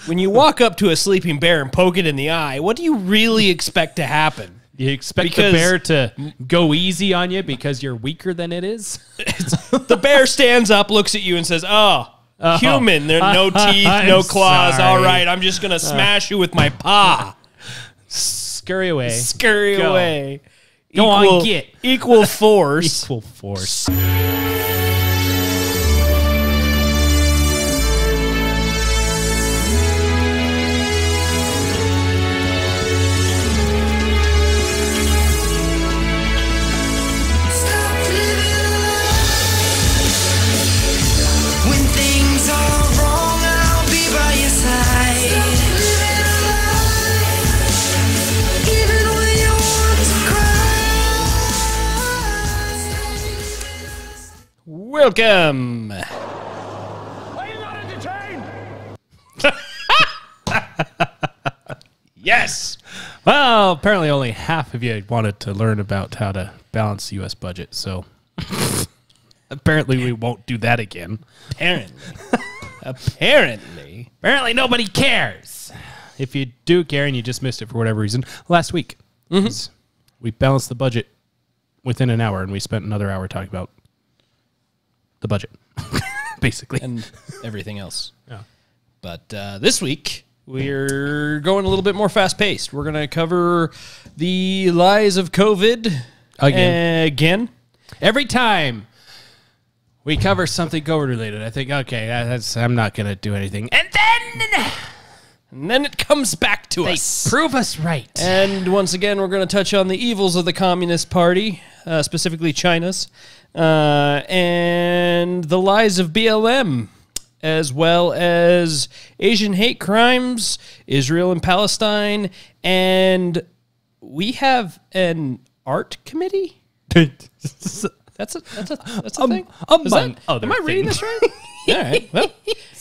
when you walk up to a sleeping bear and poke it in the eye, what do you really expect to happen? You expect the bear to go easy on you because you're weaker than it is? The bear stands up, looks at you, and says, human. There are no teeth, no claws. Sorry. All right, I'm just going to smash you with my paw. Scurry away. Scurry away. Go on, get. Equal force. Equal force. Welcome. Are you not entertained? Yes. Well, apparently only half of you wanted to learn about how to balance the U.S. budget, so apparently we won't do that again. Apparently. Apparently nobody cares. If you do care and you just missed it for whatever reason, last week we balanced the budget within an hour, and we spent another hour talking about the budget, basically. And everything else. Yeah. But this week, we're going a little bit more fast-paced. We're going to cover the lies of COVID again. Every time we cover something COVID-related, I think, okay, I'm not going to do anything. And then it comes back to us. Prove us right. And once again, we're going to touch on the evils of the Communist Party, specifically China's, and the lies of BLM, as well as Asian hate crimes, Israel and Palestine, and we have an art committee. That's a thing. Am I reading this right? All right. Well,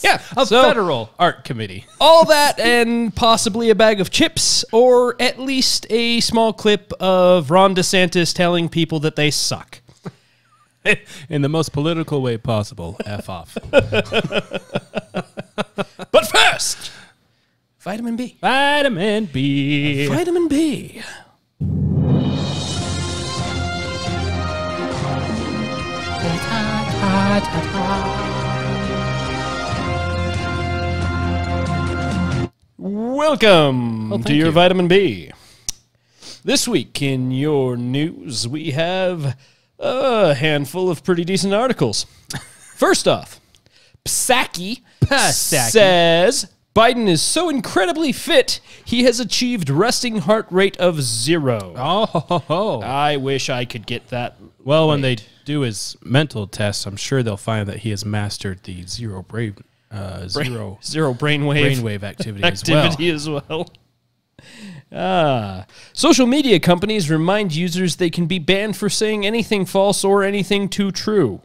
yeah. Federal art committee. All that and possibly a bag of chips, or at least a small clip of Ron DeSantis telling people that they suck. In the most political way possible. F off. But first, vitamin B. Vitamin B. Vitamin B. Welcome to your you. Vitamin B. This week in your news, we have a handful of pretty decent articles. First off, Psaki says Biden is so incredibly fit, he has achieved resting heart rate of 0. Oh. I wish I could get that. Well, when they do his mental tests, I'm sure they'll find that he has mastered the zero brainwave activity as well. Social media companies remind users they can be banned for saying anything false or anything too true.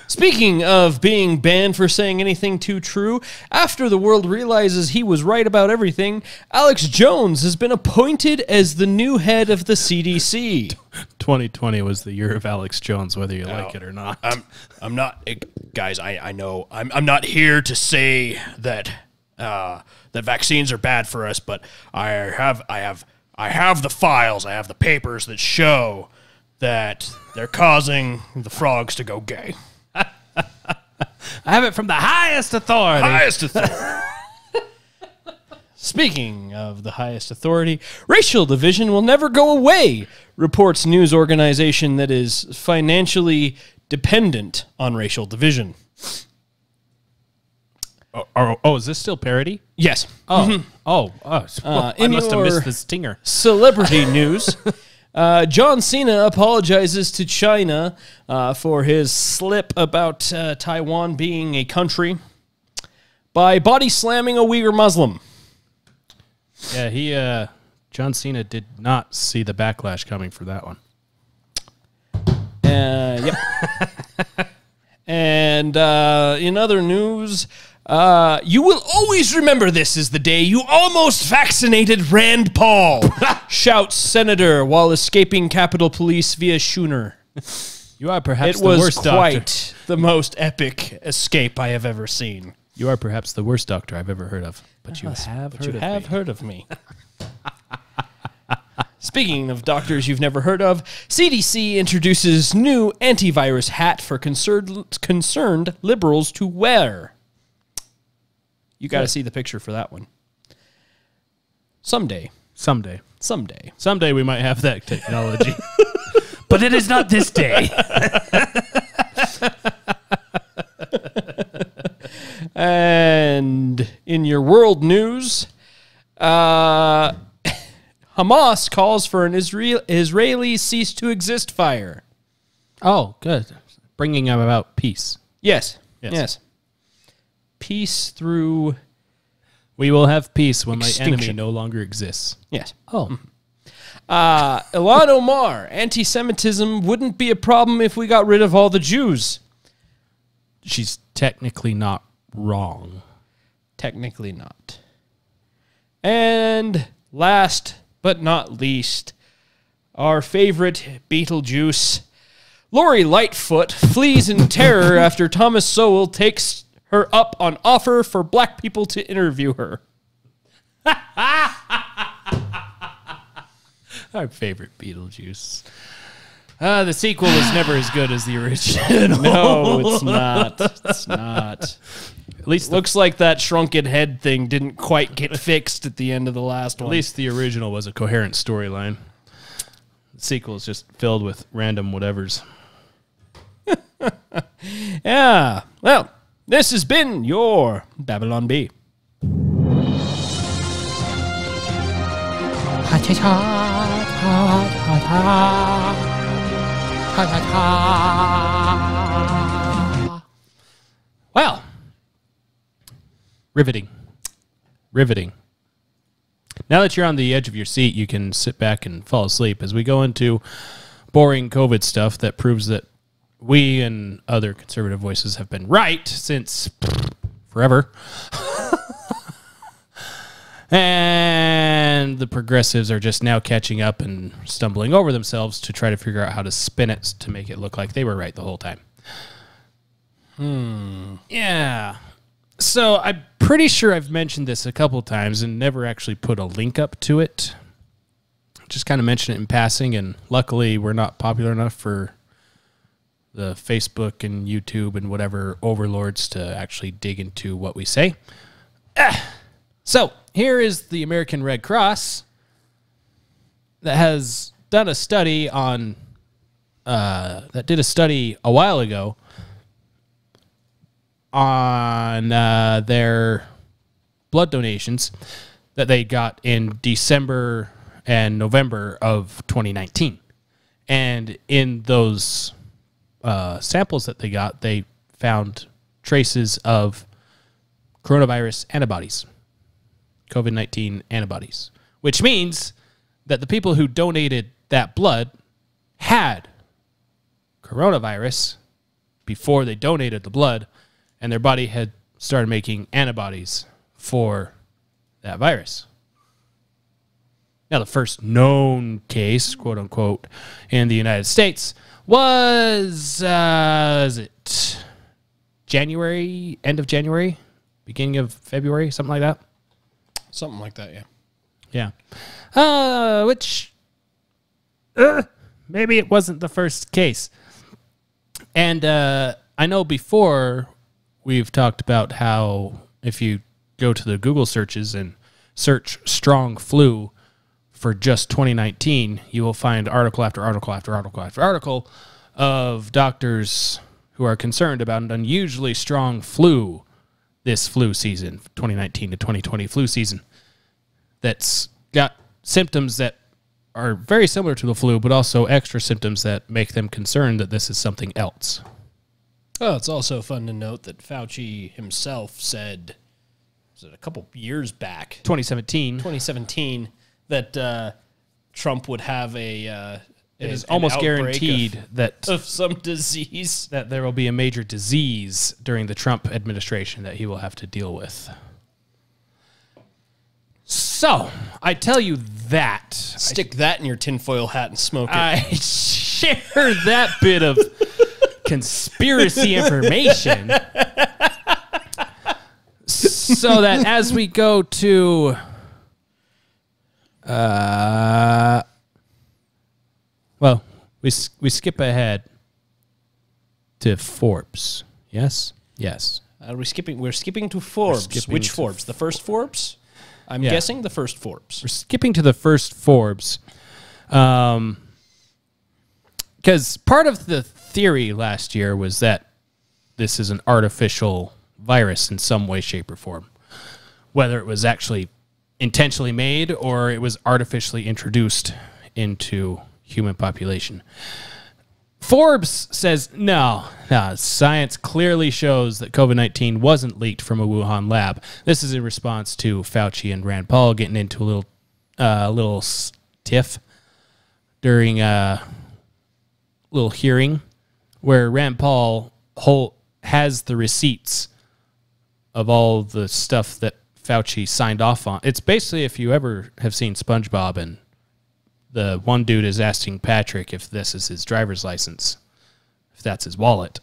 Speaking of being banned for saying anything too true, after the world realizes he was right about everything, Alex Jones has been appointed as the new head of the CDC. 2020 was the year of Alex Jones, whether you like it or not. I'm not, guys. I know. I'm not here to say that that vaccines are bad for us, but I have the files. I have the papers that show that they're causing the frogs to go gay. I have it from the highest authority. Speaking of the highest authority, racial division will never go away, reports news organization that is financially dependent on racial division. Oh, is this still parody? Yes. Oh, well, I must have missed the stinger. Celebrity news. John Cena apologizes to China for his slip about Taiwan being a country by body slamming a Uyghur Muslim. Yeah, John Cena did not see the backlash coming for that one. Yep. And in other news, you will always remember this is the day you almost vaccinated Rand Paul, shouts Senator while escaping Capitol Police via schooner. You are perhaps it the was worst quite doctor. the most epic escape I have ever seen. You are perhaps the worst doctor I've ever heard of, but you have heard of me. Speaking of doctors you've never heard of, CDC introduces new antivirus hat for concerned liberals to wear. You got to see the picture for that one. Someday we might have that technology. But it is not this day. And in your world news, Hamas calls for an Israeli cease to exist fire. Oh, good. Bringing about peace. Yes. Peace through... We will have peace when extinction. my enemy no longer exists. Yes. Oh. Ilhan Omar, anti-Semitism wouldn't be a problem if we got rid of all the Jews. She's technically not wrong. Technically not. And last but not least, our favorite Beetlejuice, Lori Lightfoot flees in terror after Thomas Sowell takes her up on offer for black people to interview her. Our favorite Beetlejuice. The sequel is never as good as the original. No, it's not. It's not. At least looks like that shrunken head thing didn't quite get fixed at the end of the last one. At least the original was a coherent storyline. The sequel is just filled with random whatevers. Yeah. Well, this has been your Babylon Bee. Well, riveting. Now that you're on the edge of your seat, you can sit back and fall asleep as we go into boring COVID stuff that proves that we and other conservative voices have been right since forever. And the progressives are just now catching up and stumbling over themselves to try to figure out how to spin it to make it look like they were right the whole time. Yeah. So I'm pretty sure I've mentioned this a couple times and never actually put a link up to it. Just kind of mentioned it in passing, and luckily we're not popular enough for the Facebook and YouTube and whatever overlords to actually dig into what we say. So here is the American Red Cross that has done a study on, that did a study a while ago on their blood donations that they got in December and November of 2019. And in those samples that they got, they found traces of coronavirus antibodies, COVID-19 antibodies, which means that the people who donated that blood had coronavirus before they donated the blood, and their body had started making antibodies for that virus. Now, the first known case, quote unquote, in the United States was, is it January, end of January, beginning of February, something like that? Something like that, yeah. Yeah. Which, maybe it wasn't the first case. And I know before we've talked about how if you go to the Google searches and search strong flu for just 2019, you will find article after article after article after article of doctors who are concerned about an unusually strong flu this flu season, 2019 to 2020 flu season, that's got symptoms that are very similar to the flu, but also extra symptoms that make them concerned that this is something else. Oh, it's also fun to note that Fauci himself said, was it a couple years back, 2017, that Trump would have it is almost guaranteed that of some disease, that there will be a major disease during the Trump administration that he will have to deal with. So I tell you that, stick that in your tinfoil hat and smoke it. I share that bit of conspiracy information So that as we go to well, we skip ahead to Forbes. Yes? Yes. We're skipping to Forbes. Which Forbes? The first Forbes? I'm guessing the first Forbes. We're skipping to the first Forbes. Because part of the theory last year was that this is an artificial virus in some way, shape, or form. Whether it was actually intentionally made or it was artificially introduced into human population. Forbes says, no, science clearly shows that COVID-19 wasn't leaked from a Wuhan lab. This is in response to Fauci and Rand Paul getting into a little tiff during a little hearing where Rand Paul has the receipts of all the stuff that Fauci signed off on. It's basically, if you ever have seen SpongeBob and the one dude is asking Patrick if this is his driver's license, if that's his wallet.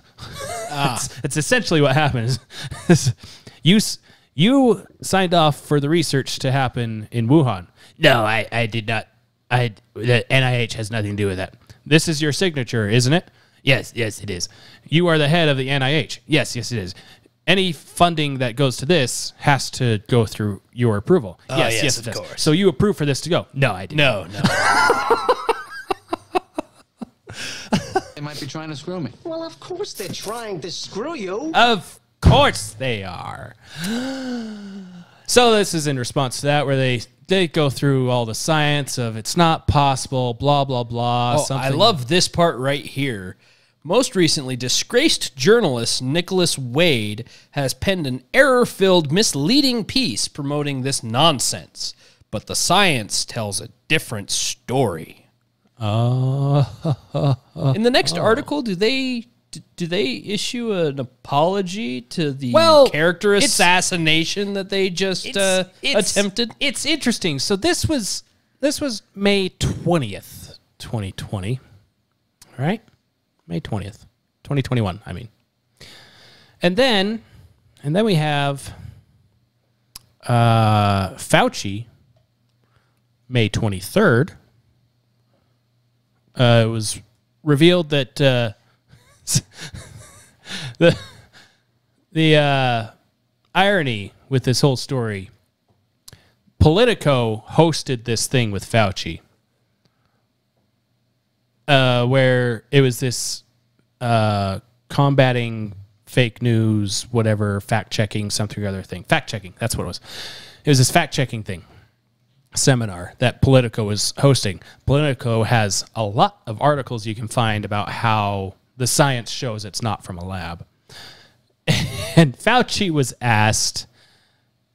It's essentially what happens. You signed off for the research to happen in Wuhan. No, I did not. The NIH has nothing to do with that. This is your signature, isn't it? Yes, it is. You are the head of the NIH. Yes, it is. Any funding that goes to this has to go through your approval. Yes, it does. Course. So you approve for this to go? No, I didn't. No. They might be trying to screw me. Well, of course they're trying to screw you. Of course they are. So this is in response to that, where they go through all the science of it's not possible, blah, blah, blah. Oh, I love this part right here. Most recently, disgraced journalist Nicholas Wade has penned an error-filled, misleading piece promoting this nonsense. But the science tells a different story. In the next article, do they issue an apology to the character assassination that they just attempted? It's interesting. So this was May 20th, 2020, right? May 20th, 2021, I mean. And then we have Fauci, May 23rd. It was revealed that the irony with this whole story, Politico hosted this thing with Fauci. Where it was this combating fake news, whatever, fact-checking, something or other thing. Fact-checking, that's what it was. It was this fact-checking thing, seminar that Politico was hosting. Politico has a lot of articles you can find about how the science shows it's not from a lab. And Fauci was asked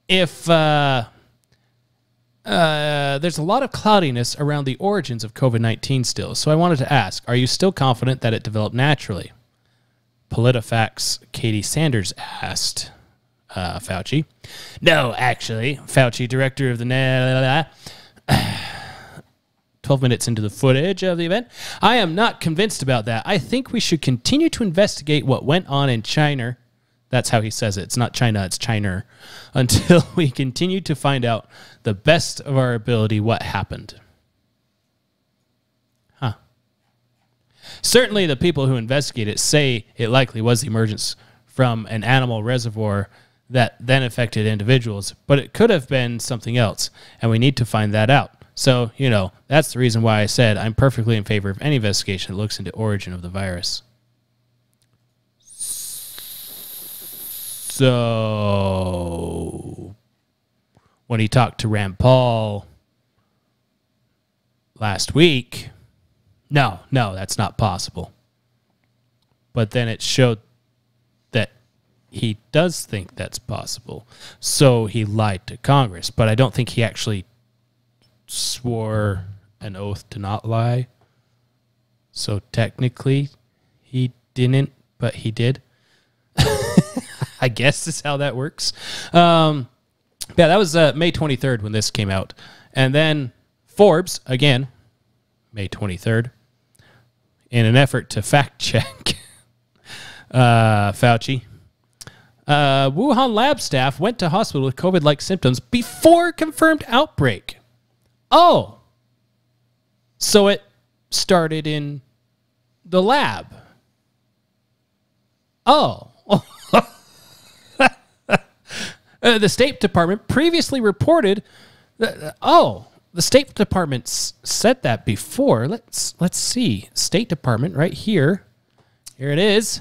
if... there's a lot of cloudiness around the origins of COVID-19 still, so I wanted to ask, are you still confident that it developed naturally? PolitiFact's Katie Sanders asked Fauci. No, actually, Fauci, director of the 12 minutes into the footage of the event, I am not convinced about that. I think we should continue to investigate what went on in China. That's how he says it. It's not China, it's China. Until we continue to find out the best of our ability what happened. Huh. Certainly the people who investigate it say it likely was the emergence from an animal reservoir that then affected individuals, but it could have been something else, and we need to find that out. So, that's the reason why I said I'm perfectly in favor of any investigation that looks into the origin of the virus. So, when he talked to Rand Paul last week, no, that's not possible. But then it showed that he does think that's possible. So he lied to Congress. But I don't think he actually swore an oath to not lie. So technically, he didn't, but he did. I guess is how that works. Yeah, that was May 23rd when this came out. And then Forbes, again, May 23rd, in an effort to fact check Fauci, Wuhan lab staff went to hospital with COVID-like symptoms before confirmed outbreak. Oh. So it started in the lab. Oh. The State Department previously reported that, the State Department said that before. Let's see. State Department right here. Here it is.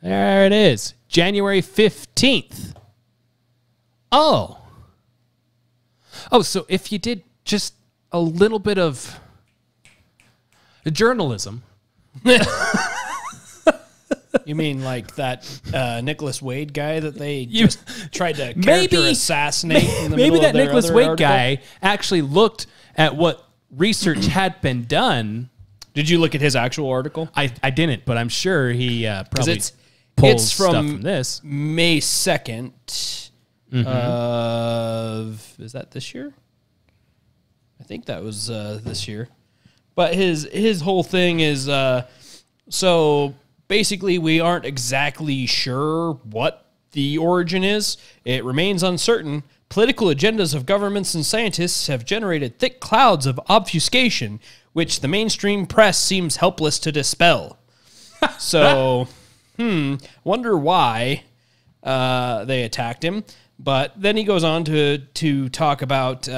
There it is. January 15th. Oh, so if you did just a little bit of journalism. You mean like that Nicholas Wade guy that they just tried to character assassinate in the maybe middle that of their Nicholas other Wade article? guy actually looked at what research had been done. Did you look at his actual article? I didn't, but I'm sure he probably It's pulled from, stuff from this. May 2nd of... Is that this year? I think that was this year. But his whole thing is... so basically, we aren't exactly sure what the origin is. It remains uncertain. Political agendas of governments and scientists have generated thick clouds of obfuscation, which the mainstream press seems helpless to dispel. So, wonder why they attacked him. But then he goes on to talk about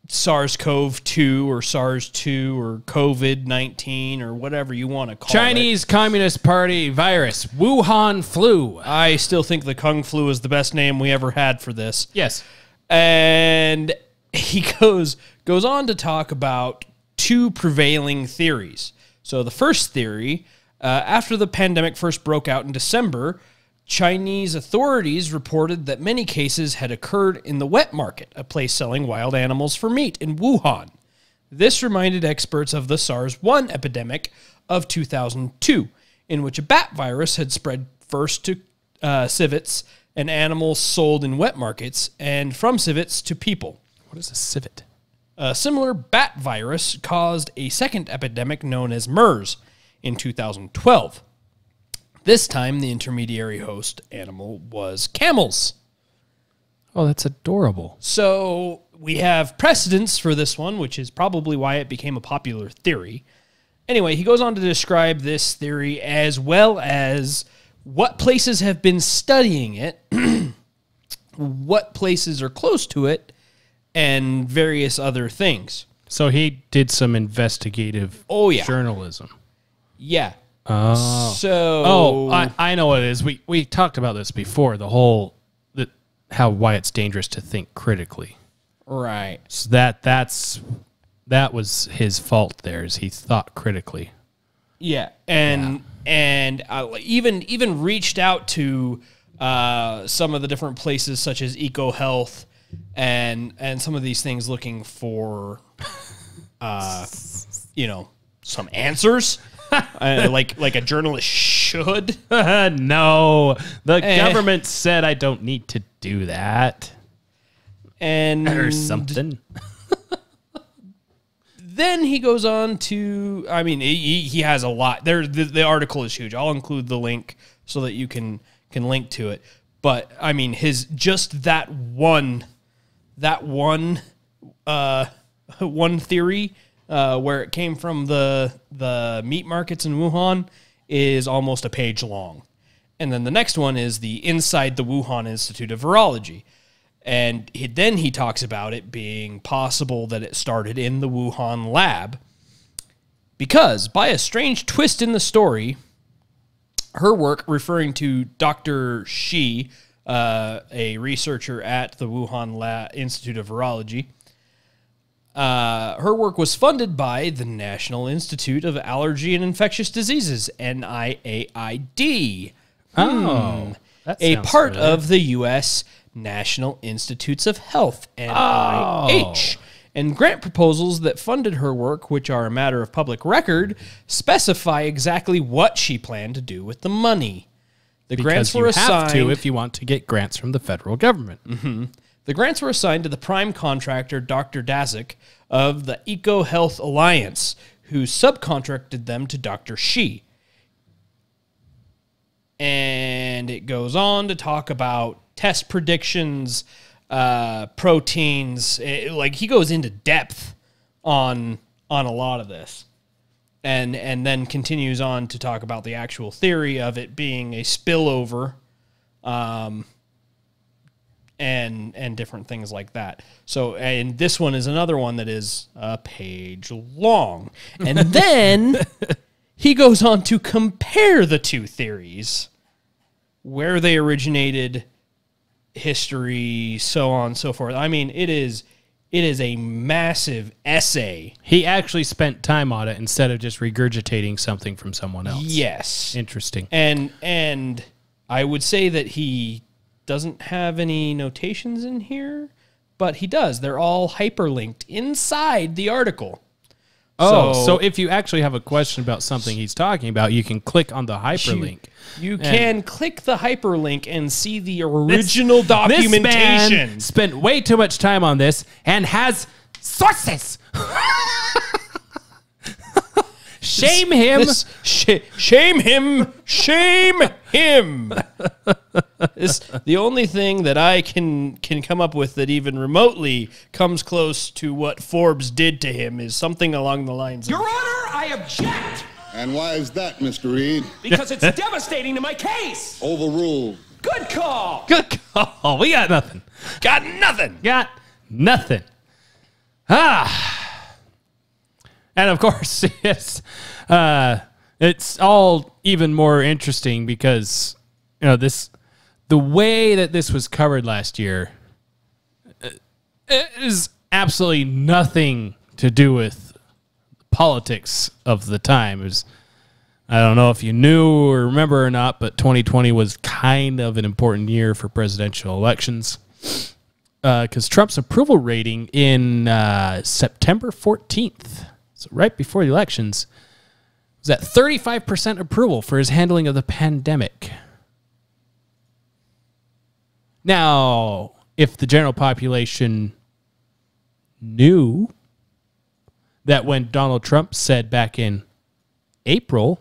SARS-CoV-2 or SARS-2 or COVID-19 or whatever you want to call it. Chinese Communist Party virus, Wuhan flu. I still think the Kung Flu is the best name we ever had for this. Yes. And he goes on to talk about two prevailing theories. So the first theory, after the pandemic first broke out in December, Chinese authorities reported that many cases had occurred in the wet market, a place selling wild animals for meat in Wuhan. This reminded experts of the SARS-1 epidemic of 2002, in which a bat virus had spread first to civets and animals sold in wet markets, and from civets to people. What is a civet? A similar bat virus caused a second epidemic known as MERS in 2012. This time, the intermediary host animal was camels. Oh, that's adorable. So we have precedents for this one, which is probably why it became a popular theory. Anyway, he goes on to describe this theory as well as what places have been studying it, what places are close to it, and various other things. So he did some investigative journalism. Yeah. Oh. So... I know what it is. We talked about this before, why it's dangerous to think critically. Right. So that was his fault there, is he thought critically. Yeah. And even reached out to some of the different places such as EcoHealth and some of these things looking for some answers. Like a journalist should. No, the government said I don't need to do that. And or something. Then he goes on to, I mean, he has a lot. The article is huge. I'll include the link so that you can link to it. But I mean, that one theory where it came from the meat markets in Wuhan is almost a page long. And then the next one is the Inside the Wuhan Institute of Virology. And then he talks about it being possible that it started in the Wuhan lab because, by a strange twist in the story, her work, referring to Dr. Shi, a researcher at the Wuhan Institute of Virology, her work was funded by the National Institute of Allergy and Infectious Diseases, NIAID. A part of the U.S. National Institutes of Health, NIH. And grant proposals that funded her work, which are a matter of public record, specify exactly what she planned to do with the money. The grants were assigned have to if you want to get grants from the federal government. Mm-hmm. The grants were assigned to the prime contractor, Dr. Daszak, of the EcoHealth Alliance, who subcontracted them to Dr. Shi. and it goes on to talk about test predictions, proteins. Like he goes into depth on a lot of this, and then continues on to talk about the actual theory of it being a spillover, and different things like that. So, and this one is another one that is a page long, and then he goes on to compare the two theories, where they originated, history, so on and so forth. I mean, it is a massive essay. He actually spent time on it instead of just regurgitating something from someone else. Yes. Interesting. And I would say that he doesn't have any notations in here, but he does. They're all hyperlinked inside the article. So if you actually have a question about something he's talking about, you can click on the hyperlink. You can click the hyperlink and see the original documentation. This man spent way too much time on this and has sources. Shame him. Shame him. Shame him. The only thing that I can come up with that even remotely comes close to what Forbes did to him is something along the lines of, Your Honor, I object! And why is that, Mr. Reed? Because it's devastating to my case! Overruled. Good call! Good call. We got nothing. got nothing. Got nothing. And of course, it's all even more interesting because the way that this was covered last year is absolutely nothing to do with politics of the time. It was, I don't know if you knew or remember or not, but 2020 was kind of an important year for presidential elections. Because Trump's approval rating in September 14th, so right before the elections, was at 35% approval for his handling of the pandemic. Now, if the general population knew that when Donald Trump said back in April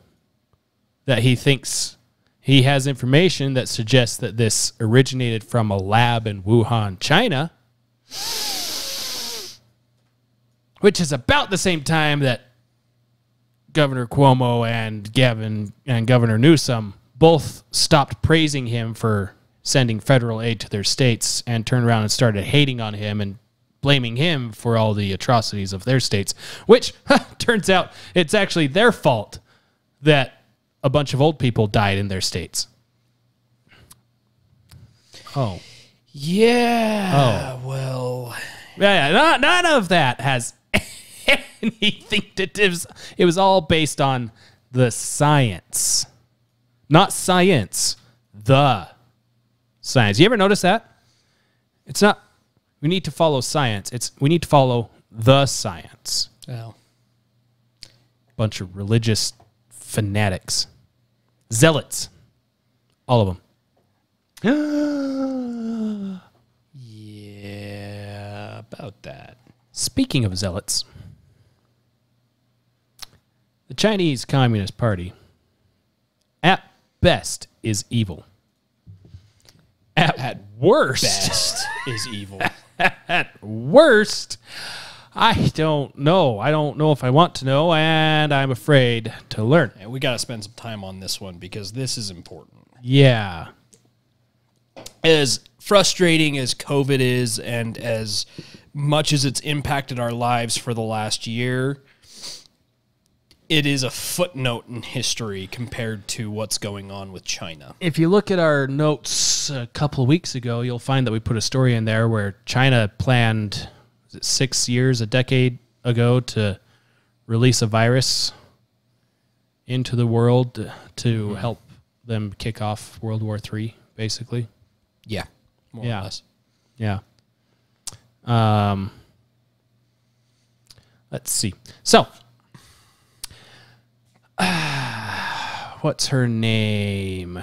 that he thinks he has information that suggests that this originated from a lab in Wuhan, China, which is about the same time that Governor Cuomo and Governor Newsom both stopped praising him for sending federal aid to their states and turned around and started hating on him and blaming him for all the atrocities of their states, which turns out it's actually their fault that a bunch of old people died in their states. Oh. Yeah. Oh. Well. Yeah, none of that has anything to do. It was all based on the science. Not science. The science. You ever notice that? It's not, we need to follow science. We need to follow the science. Oh. Bunch of religious fanatics. Zealots. All of them. Yeah, about that. Speaking of zealots, the Chinese Communist Party, at best, is evil. At worst, Best is evil. at worst, I don't know. I don't know if I want to know, and I'm afraid to learn. And we got to spend some time on this one because this is important. Yeah. As frustrating as COVID is and as much as it's impacted our lives for the last year, it is a footnote in history compared to what's going on with China. If you look at our notes a couple of weeks ago, you'll find that we put a story in there where China planned 6 years, a decade ago, to release a virus into the world to help them kick off World War III, basically. Yeah, more or less. Yeah. Let's see. So, what's her name?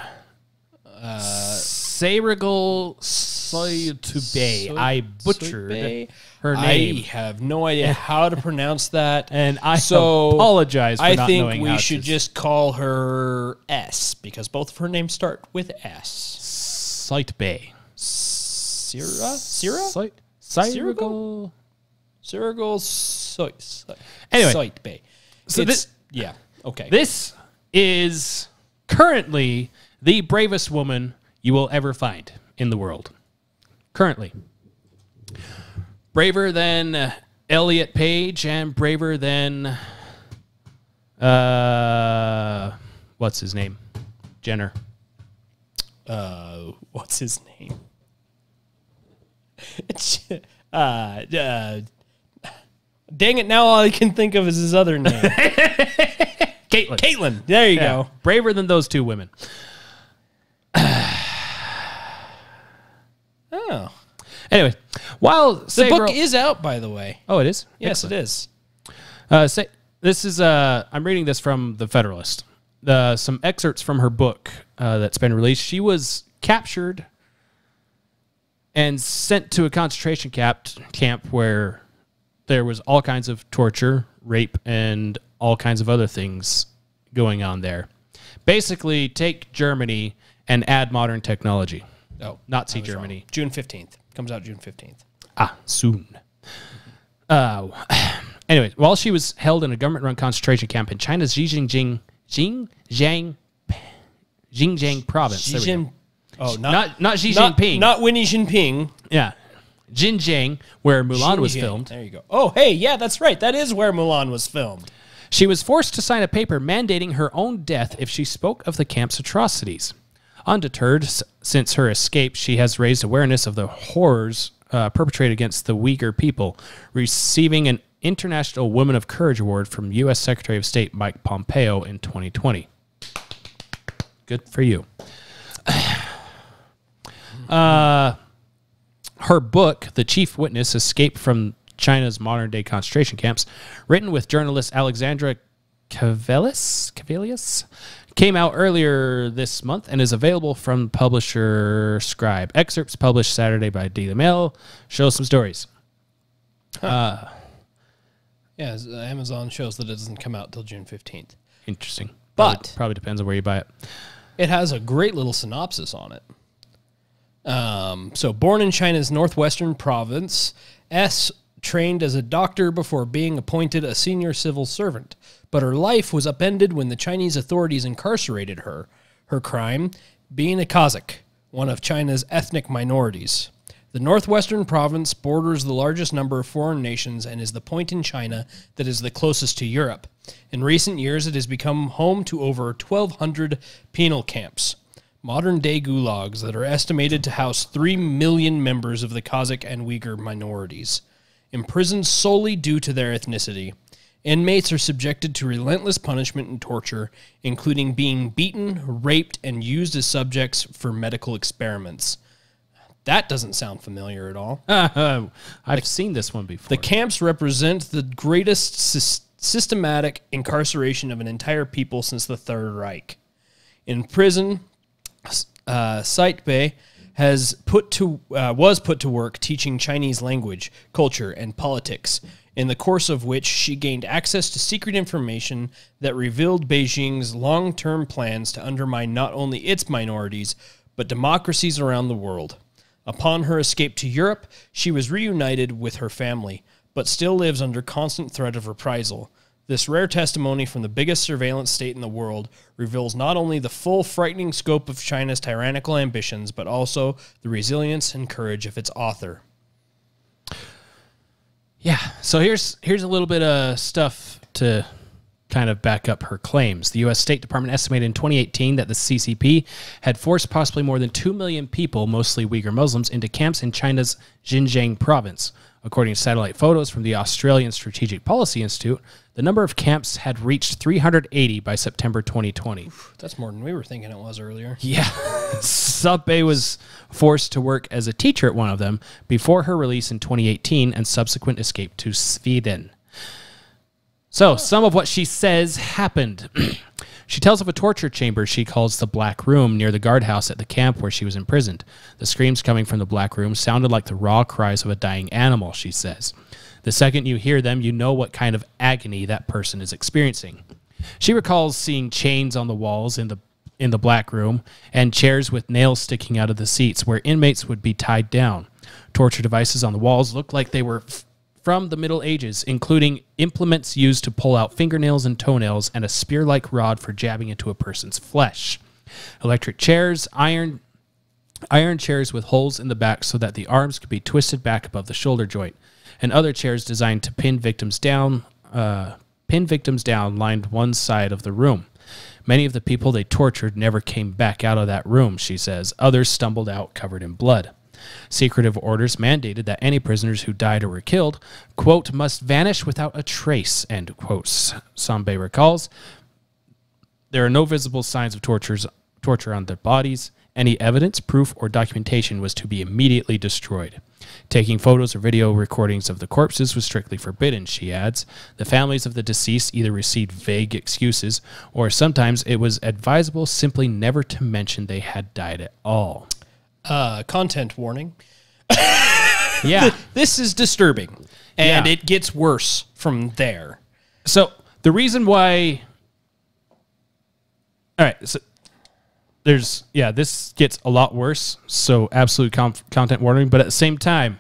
Sayrigal Soitbe. I butchered Soitbe? her name. I have no idea how to pronounce that. And I apologize for I not think knowing we how should to. just call her S, because both of her names start with S. Soitbe. Syrah? Syrah? Cyril. Cyril Anyway, Soitbe. so Yeah, okay. This is currently the bravest woman you will ever find in the world. Currently. Braver than Elliot Page and braver than what's his name? Jenner. What's his name? Dang it, now all I can think of is his other name. Caitlyn. Caitlyn. There you go. Braver than those two women. Oh. Anyway, while The book is out, by the way. Oh, it is? Yes, Excellent. it is. This is I'm reading this from the Federalist. Some excerpts from her book that's been released. She was captured and sent to a concentration camp where there was all kinds of torture, rape, and all kinds of other things going on there. Basically, take Germany and add modern technology. Oh, Nazi Germany. June 15th. Comes out June 15th. Soon. Anyway, while she was held in a government-run concentration camp in China's Xinjiang province. There we go. Oh, Not Xi Jinping. Not Winnie Jinping. Yeah. Xinjiang, where Mulan was Xinjiang. filmed. There you go. Oh, hey, yeah, that's right. That is where Mulan was filmed. She was forced to sign a paper mandating her own death if she spoke of the camp's atrocities. Undeterred since her escape, she has raised awareness of the horrors perpetrated against the Uyghur people, receiving an International Women of Courage Award from U.S. Secretary of State Mike Pompeo in 2020. Good for you. Her book, The Chief Witness, Escape from China's Modern-Day Concentration Camps, written with journalist Alexandra Cavelius, came out earlier this month and is available from publisher Scribe. Excerpts published Saturday by Daily Mail show some stories. Yeah, Amazon shows that it doesn't come out till June 15th. Interesting. But probably depends on where you buy it. it has a great little synopsis on it. So, born in China's northwestern province, S trained as a doctor before being appointed a senior civil servant. But her life was upended when the Chinese authorities incarcerated her. Her crime, being a Kazakh, one of China's ethnic minorities. The northwestern province borders the largest number of foreign nations and is the point in China that is the closest to Europe. In recent years, it has become home to over 1,200 penal camps, modern-day gulags that are estimated to house 3 million members of the Kazakh and Uyghur minorities. Imprisoned solely due to their ethnicity, inmates are subjected to relentless punishment and torture, including being beaten, raped, and used as subjects for medical experiments. That doesn't sound familiar at all. I've seen this one before. The camps represent the greatest systematic incarceration of an entire people since the Third Reich. In prison, Saitbe was put to work teaching Chinese language, culture, and politics, in the course of which she gained access to secret information that revealed Beijing's long-term plans to undermine not only its minorities, but democracies around the world. Upon her escape to Europe, she was reunited with her family, but still lives under constant threat of reprisal. This rare testimony from the biggest surveillance state in the world reveals not only the full frightening scope of China's tyrannical ambitions, but also the resilience and courage of its author. Yeah, so here's a little bit of stuff to kind of back up her claims. The U.S. State Department estimated in 2018 that the CCP had forced possibly more than 2 million people, mostly Uyghur Muslims, into camps in China's Xinjiang province. According to satellite photos from the Australian Strategic Policy Institute, the number of camps had reached 380 by September 2020. That's more than we were thinking it was earlier. Yeah. Saitbe was forced to work as a teacher at one of them before her release in 2018 and subsequent escape to Sweden. So, some of what she says happened. She tells of a torture chamber she calls the Black Room near the guardhouse at the camp where she was imprisoned. The screams coming from the Black Room sounded like the raw cries of a dying animal, she says. The second you hear them, you know what kind of agony that person is experiencing. She recalls seeing chains on the walls in the Black Room and chairs with nails sticking out of the seats where inmates would be tied down. Torture devices on the walls looked like they were from the Middle Ages, including implements used to pull out fingernails and toenails and a spear-like rod for jabbing into a person's flesh. Electric chairs, iron chairs with holes in the back so that the arms could be twisted back above the shoulder joint, and other chairs designed to pin victims down lined one side of the room. Many of the people they tortured never came back out of that room, she says. Others stumbled out covered in blood. Secretive orders mandated that any prisoners who died or were killed, quote, must vanish without a trace, end quote. Sambe recalls, there are no visible signs of torture on their bodies. Any evidence, proof, or documentation was to be immediately destroyed. Taking photos or video recordings of the corpses was strictly forbidden, she adds. The families of the deceased either received vague excuses, or sometimes it was advisable simply never to mention they had died at all. Content warning. Yeah. This is disturbing, and Yeah. it gets worse from there. So the reason why... All right, so this gets a lot worse, so absolute content warning, but at the same time,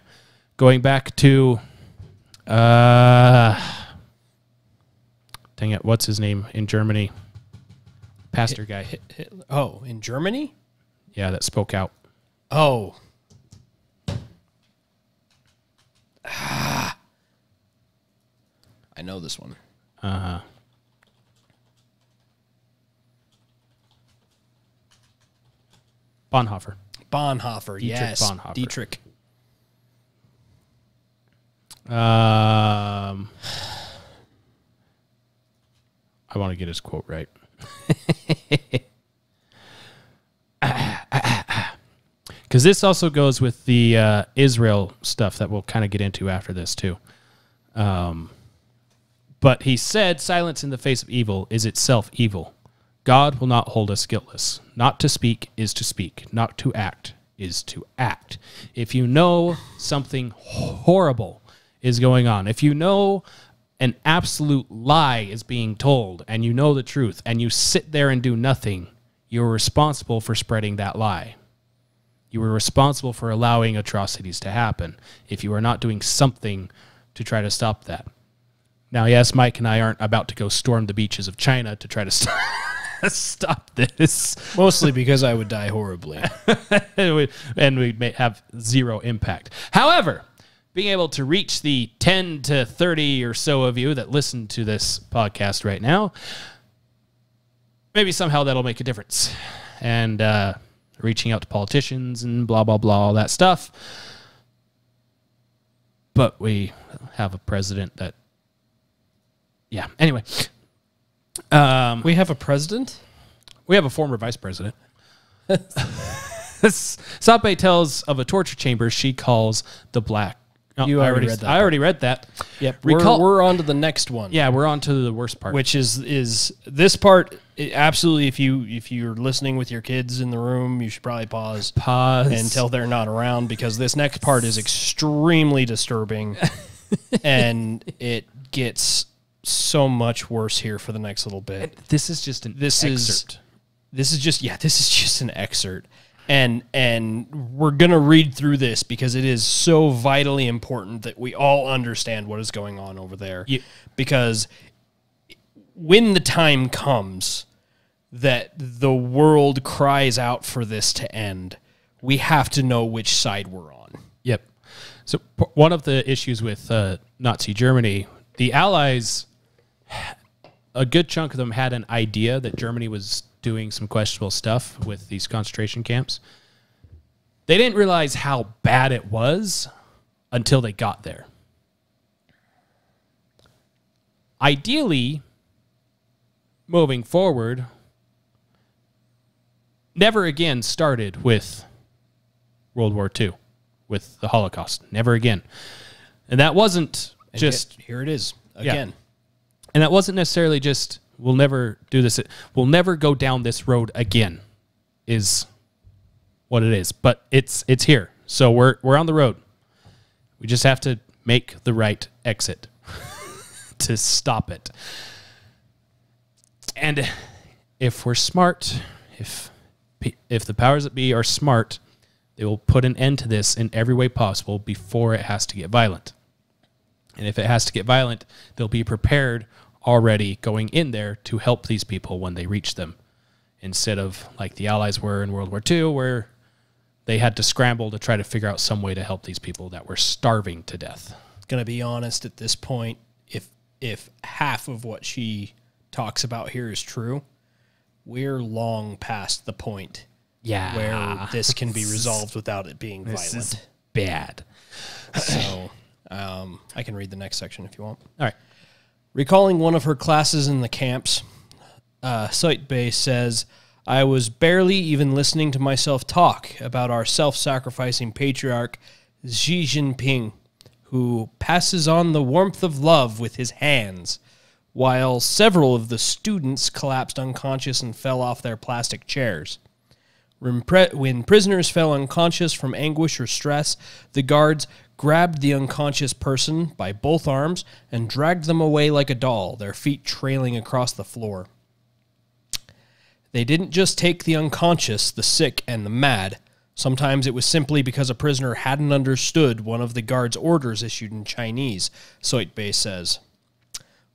going back to... dang it, what's his name in Germany? Pastor guy. Oh, in Germany? Yeah, that spoke out. Oh. I know this one. Bonhoeffer. Bonhoeffer, yes. Bonhoeffer. Dietrich. I want to get his quote right. Because this also goes with the Israel stuff that we'll kind of get into after this, too. But he said, silence in the face of evil is itself evil. God will not hold us guiltless. Not to speak is to speak. Not to act is to act. If you know something horrible is going on, if you know an absolute lie is being told, and you know the truth, and you sit there and do nothing, you're responsible for spreading that lie. You were responsible for allowing atrocities to happen if you are not doing something to try to stop that. Now, yes, Mike and I aren't about to go storm the beaches of China to try to stop this. Mostly because I would die horribly. and we may have zero impact. However, being able to reach the 10 to 30 or so of you that listen to this podcast right now, maybe somehow that'll make a difference. And reaching out to politicians and blah, blah, blah, all that stuff. But we have a president that, yeah, anyway. We have a president? We have a former vice president. Sape tells of a torture chamber she calls the Black. Oh, You already read that I already read that. Yep. Recall- We're on to the next one. Yeah, we're on to the worst part. Which is this part. Absolutely, if you're listening with your kids in the room, you should probably pause until they're not around, because this next part is extremely disturbing, and it gets so much worse here for the next little bit. This is just an excerpt. This is just an excerpt. And we're going to read through this because it is so vitally important that we all understand what is going on over there. Yeah. Because when the time comes that the world cries out for this to end, we have to know which side we're on. Yep. So one of the issues with Nazi Germany, the Allies, a good chunk of them had an idea that Germany was doing some questionable stuff with these concentration camps. They didn't realize how bad it was until they got there. Ideally, moving forward, never again started with World War II, with the Holocaust. Never again. And that wasn't And just... yet, here it is again. And that wasn't necessarily just We'll never do this. We'll never go down this road again, is what it is. But it's here. So we're on the road. We just have to make the right exit to stop it. And if we're smart, if the powers that be are smart, they will put an end to this in every way possible before it has to get violent. And if it has to get violent, they'll be prepared already going in there to help these people when they reach them, instead of like the Allies were in World War II, where they had to scramble to try to figure out some way to help these people that were starving to death. Going to be honest, at this point, if half of what she talks about here is true, we're long past the point where this can be resolved without it being This violent. is bad. So I can read the next section if you want. All right. Recalling one of her classes in the camps, Site says, I was barely even listening to myself talk about our self-sacrificing patriarch Xi Jinping, who passes on the warmth of love with his hands, while several of the students collapsed unconscious and fell off their plastic chairs. When prisoners fell unconscious from anguish or stress, the guards grabbed the unconscious person by both arms and dragged them away like a doll, their feet trailing across the floor. They didn't just take the unconscious, the sick, and the mad. Sometimes it was simply because a prisoner hadn't understood one of the guards' orders issued in Chinese, Soitbay says.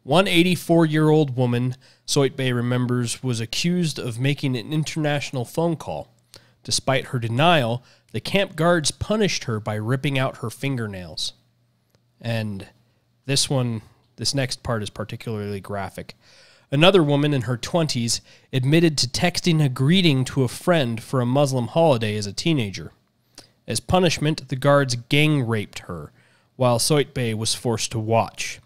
One 84-year-old woman, Soitbay remembers, was accused of making an international phone call. Despite her denial, the camp guards punished her by ripping out her fingernails. And this next part is particularly graphic. Another woman in her 20s admitted to texting a greeting to a friend for a Muslim holiday as a teenager. As punishment, the guards gang raped her, while Soitbay was forced to watch.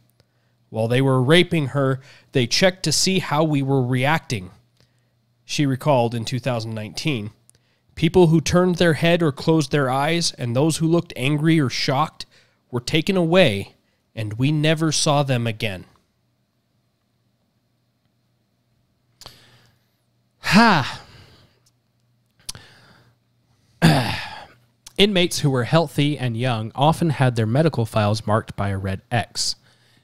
While they were raping her, they checked to see how we were reacting. She recalled in 2019, people who turned their head or closed their eyes and those who looked angry or shocked were taken away, and we never saw them again. Inmates who were healthy and young often had their medical files marked by a red X.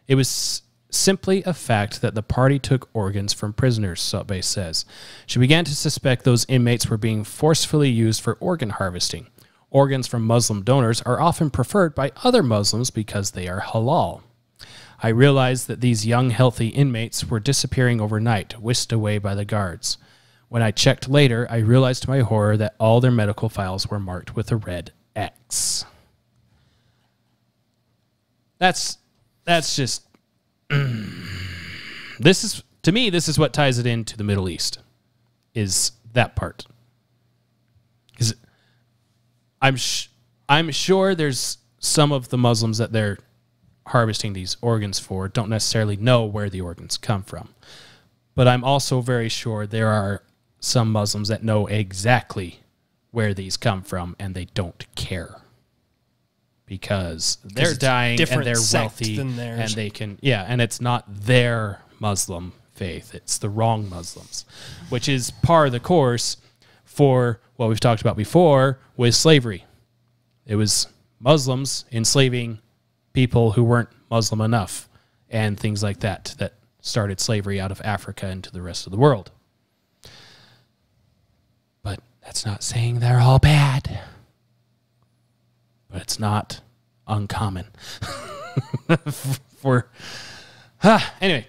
It was simply a fact that the party took organs from prisoners, Soitbay says. She began to suspect those inmates were being forcefully used for organ harvesting. Organs from Muslim donors are often preferred by other Muslims because they are halal. I realized that these young, healthy inmates were disappearing overnight, whisked away by the guards. When I checked later, I realized to my horror that all their medical files were marked with a red X. That's just... This is what ties it into the Middle East, is that part. Because I'm sure there's some of the Muslims that they're harvesting these organs for don't necessarily know where the organs come from. But I'm also very sure there are some Muslims that know exactly where these come from, and they don't care. Because they're dying and they're wealthy and they can, and it's not their Muslim faith. It's the wrong Muslims, which is par of the course for what we've talked about before with slavery. It was Muslims enslaving people who weren't Muslim enough and things like that that started slavery out of Africa into the rest of the world. But that's not saying they're all bad. But it's not uncommon for anyway.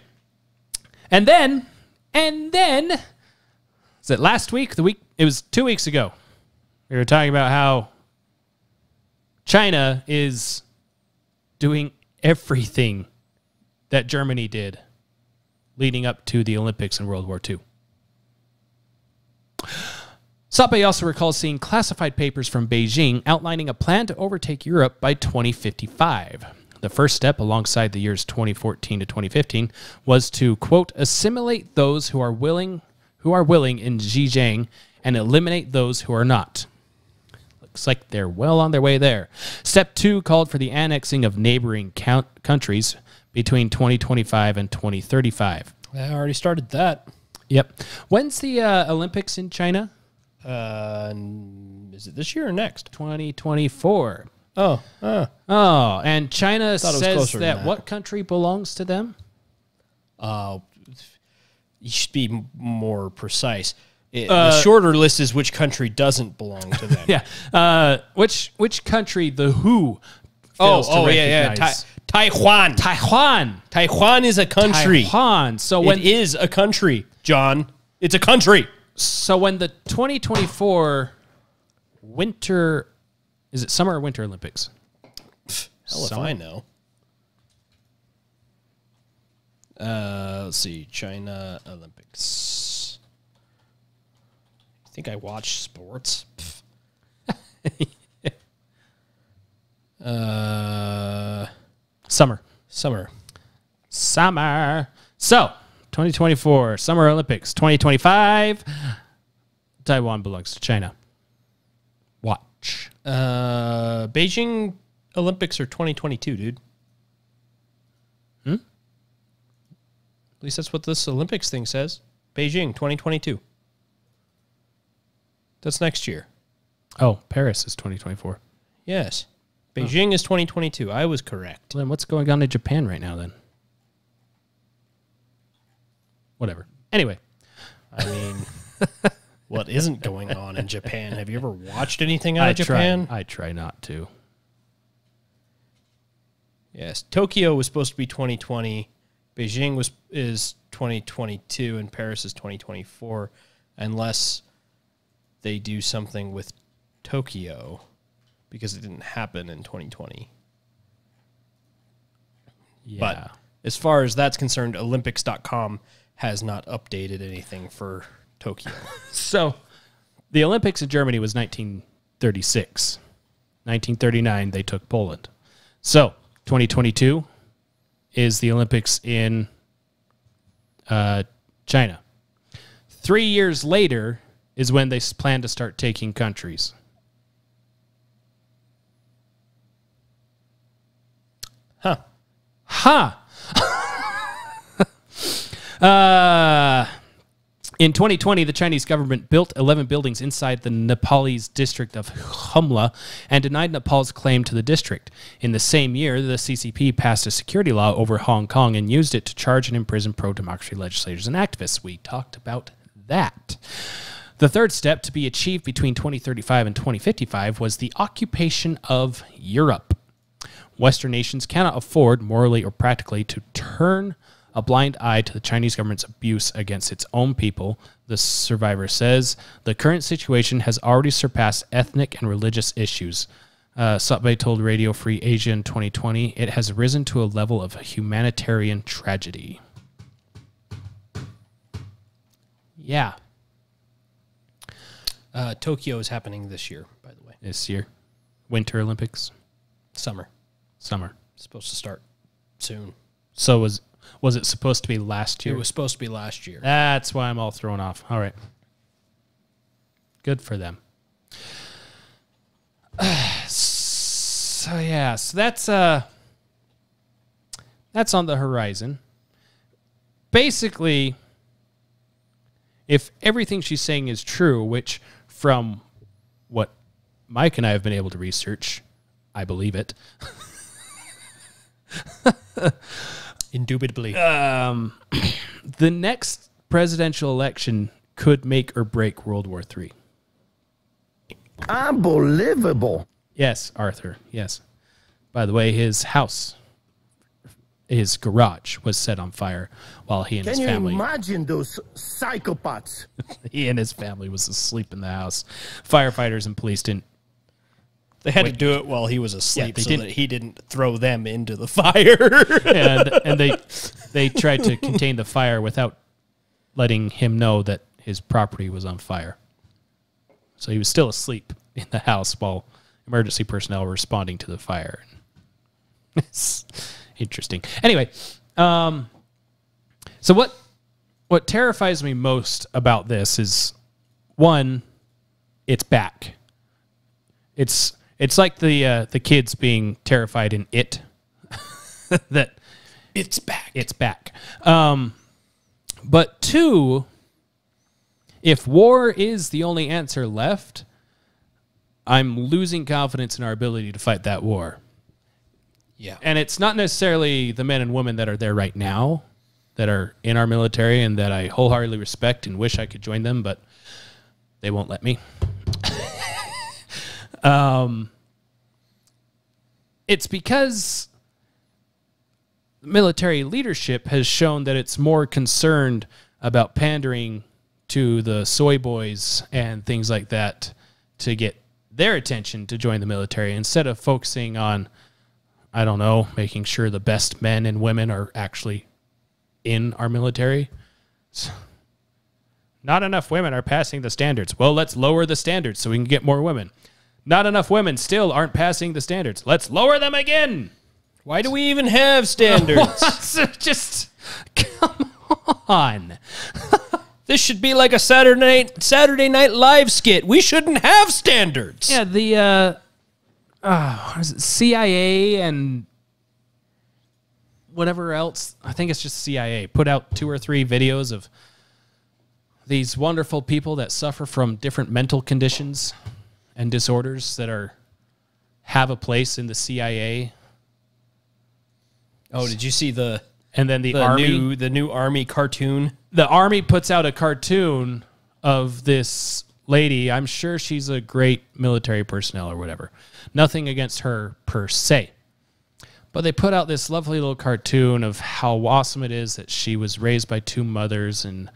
And then is it last week? It was 2 weeks ago. We were talking about how China is doing everything that Germany did leading up to the Olympics in World War II. Soitbay also recalls seeing classified papers from Beijing outlining a plan to overtake Europe by 2055. The first step, alongside the years 2014 to 2015, was to, quote, assimilate those who are willing in Xinjiang and eliminate those who are not. Looks like they're well on their way there. Step 2 called for the annexing of neighboring countries between 2025 and 2035. I already started that. Yep. When's the Olympics in China? Is it this year or next? 2024. Oh, and China Thought it was says closer than that that. what country belongs to them? you should be more precise. The shorter list is which country doesn't belong to them. Yeah. Which country the WHO fails to recognize? Taiwan. Taiwan. Taiwan is a country. Taiwan. It is a country, John. It's a country. So when the 2024 winter, is it summer or winter Olympics? Hell if I know. Let's see. China Olympics. I think I watch sports. Summer. Summer. So, 2024 Summer Olympics. 2025, Taiwan belongs to China. Watch. Beijing Olympics are 2022, dude. At least that's what this Olympics thing says. Beijing 2022. That's next year. Oh, Paris is 2024. Yes. Beijing is 2022. I was correct. Then what's going on in Japan right now then? Whatever. Anyway. I mean, what isn't going on in Japan? Have you ever watched anything out of Japan? I try not to. Yes. Tokyo was supposed to be 2020. Beijing is 2022, and Paris is 2024, unless they do something with Tokyo, because it didn't happen in 2020. Yeah. But as far as that's concerned, Olympics.com has not updated anything for Tokyo. So, the Olympics in Germany was 1936. 1939, they took Poland. So, 2022 is the Olympics in China. 3 years later is when they plan to start taking countries. In 2020, the Chinese government built 11 buildings inside the Nepalese district of Humla and denied Nepal's claim to the district. In the same year, the CCP passed a security law over Hong Kong and used it to charge and imprison pro-democracy legislators and activists. We talked about that. The third step to be achieved between 2035 and 2055 was the occupation of Europe. Western nations cannot afford, morally or practically, to turn a blind eye to the Chinese government's abuse against its own people. The survivor says, the current situation has already surpassed ethnic and religious issues. Satbei told Radio Free Asia in 2020, it has risen to a level of humanitarian tragedy. Yeah. Tokyo is happening this year, by the way. This year. Winter Olympics. Summer. Summer. It's supposed to start soon. So was it supposed to be last year? It was supposed to be last year. That's why I'm all thrown off. All right. Good for them. So that's on the horizon. Basically, if everything she's saying is true, which from what Mike and I have been able to research, I believe it. Indubitably. The next presidential election could make or break World War III. Unbelievable. Yes, Arthur. Yes. By the way, his house, his garage was set on fire while he and his family... Can you imagine those psychopaths? He and his family was asleep in the house. Firefighters and police didn't... They had to do it while he was asleep they that he didn't throw them into the fire. and they tried to contain the fire without letting him know that his property was on fire. So he was still asleep in the house while emergency personnel were responding to the fire. It's interesting. Anyway, so what terrifies me most about this is, one, it's back. It's like the kids being terrified in It. That It's back. it's back. But two, if war is the only answer left, I'm losing confidence in our ability to fight that war. Yeah. And it's not necessarily the men and women that are there right now that are in our military and that I wholeheartedly respect and wish I could join them, but they won't let me. It's because military leadership has shown that it's more concerned about pandering to the soy boys and things like that to get their attention to join the military instead of focusing on, I don't know, making sure the best men and women are actually in our military. Not enough women are passing the standards. Well, let's lower the standards so we can get more women. Not enough women still aren't passing the standards. Let's lower them again. Why do we even have standards? Just come on. This should be like a Saturday Night Live skit. We shouldn't have standards. Yeah, the what is it, CIA and whatever else. I think it's just CIA. Put out 2 or 3 videos of these wonderful people that suffer from different mental conditions and disorders that have a place in the CIA. Oh, did you see the army, the new army cartoon? The army puts out a cartoon of this lady. I'm sure she's a great military personnel or whatever. Nothing against her per se. But they put out this lovely little cartoon of how awesome it is that she was raised by 2 mothers and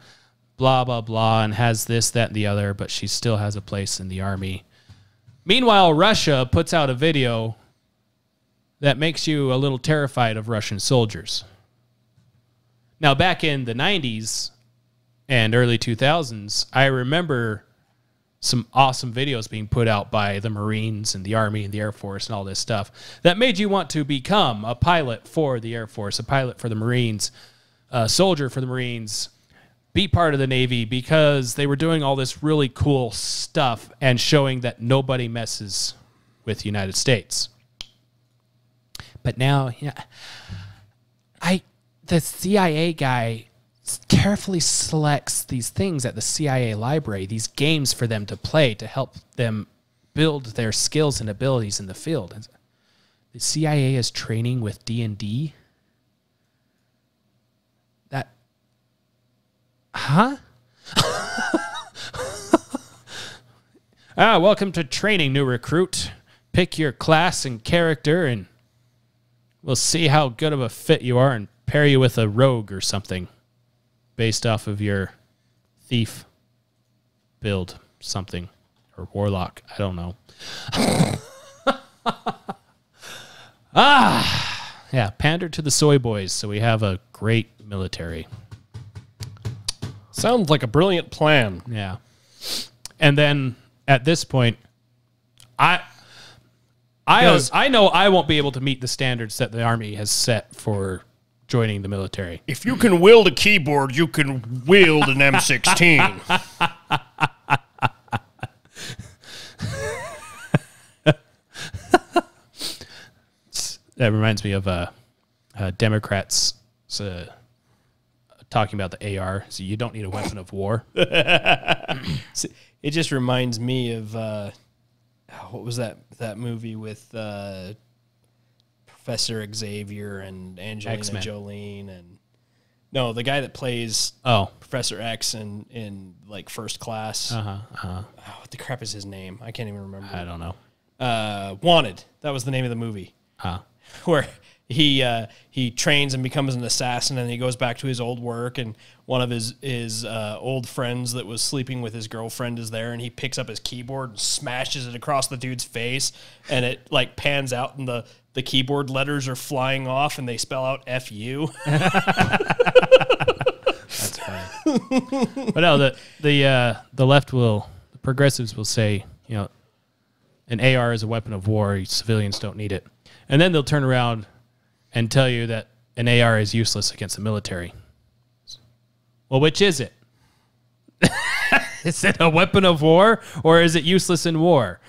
blah, blah, blah, and has this, that, and the other, but she still has a place in the army. Meanwhile, Russia puts out a video that makes you a little terrified of Russian soldiers. Now, back in the 90s and early 2000s, I remember some awesome videos being put out by the Marines and the Army and the Air Force and all this stuff that made you want to become a pilot for the Air Force, a pilot for the Marines, a soldier for the Marines, be part of the Navy, because they were doing all this really cool stuff and showing that nobody messes with the United States. But now, the CIA guy carefully selects these things at the CIA library, these games for them to play to help them build their skills and abilities in the field. And the CIA is training with D&D? Huh? Welcome to training, new recruit. Pick your class and character, and we'll see how good of a fit you are and pair you with a rogue or something based off of your thief build something, or warlock. I don't know. Yeah, pander to the soy boys so we have a great military. Sounds like a brilliant plan. Yeah. And then at this point, I know I won't be able to meet the standards that the Army has set for joining the military. If you can wield a keyboard, you can wield an M16. That reminds me of Democrats talking about the AR. So you don't need a weapon of war. It just reminds me of what was that movie with Professor Xavier and Angelina X-Men. Jolie and no, the guy that plays Professor X in like First Class. What the crap is his name? I can't even remember. I don't know. Wanted. That was the name of the movie. Where he trains and becomes an assassin, and he goes back to his old work, and one of his old friends that was sleeping with his girlfriend is there, and he picks up his keyboard and smashes it across the dude's face, and it like pans out, and the keyboard letters are flying off, and they spell out F-U. That's funny. But no, the left the progressives will say, an AR is a weapon of war. Civilians don't need it. And then they'll turn around and tell you that an AR is useless against the military. Well, which is it? Is it a weapon of war, or is it useless in war?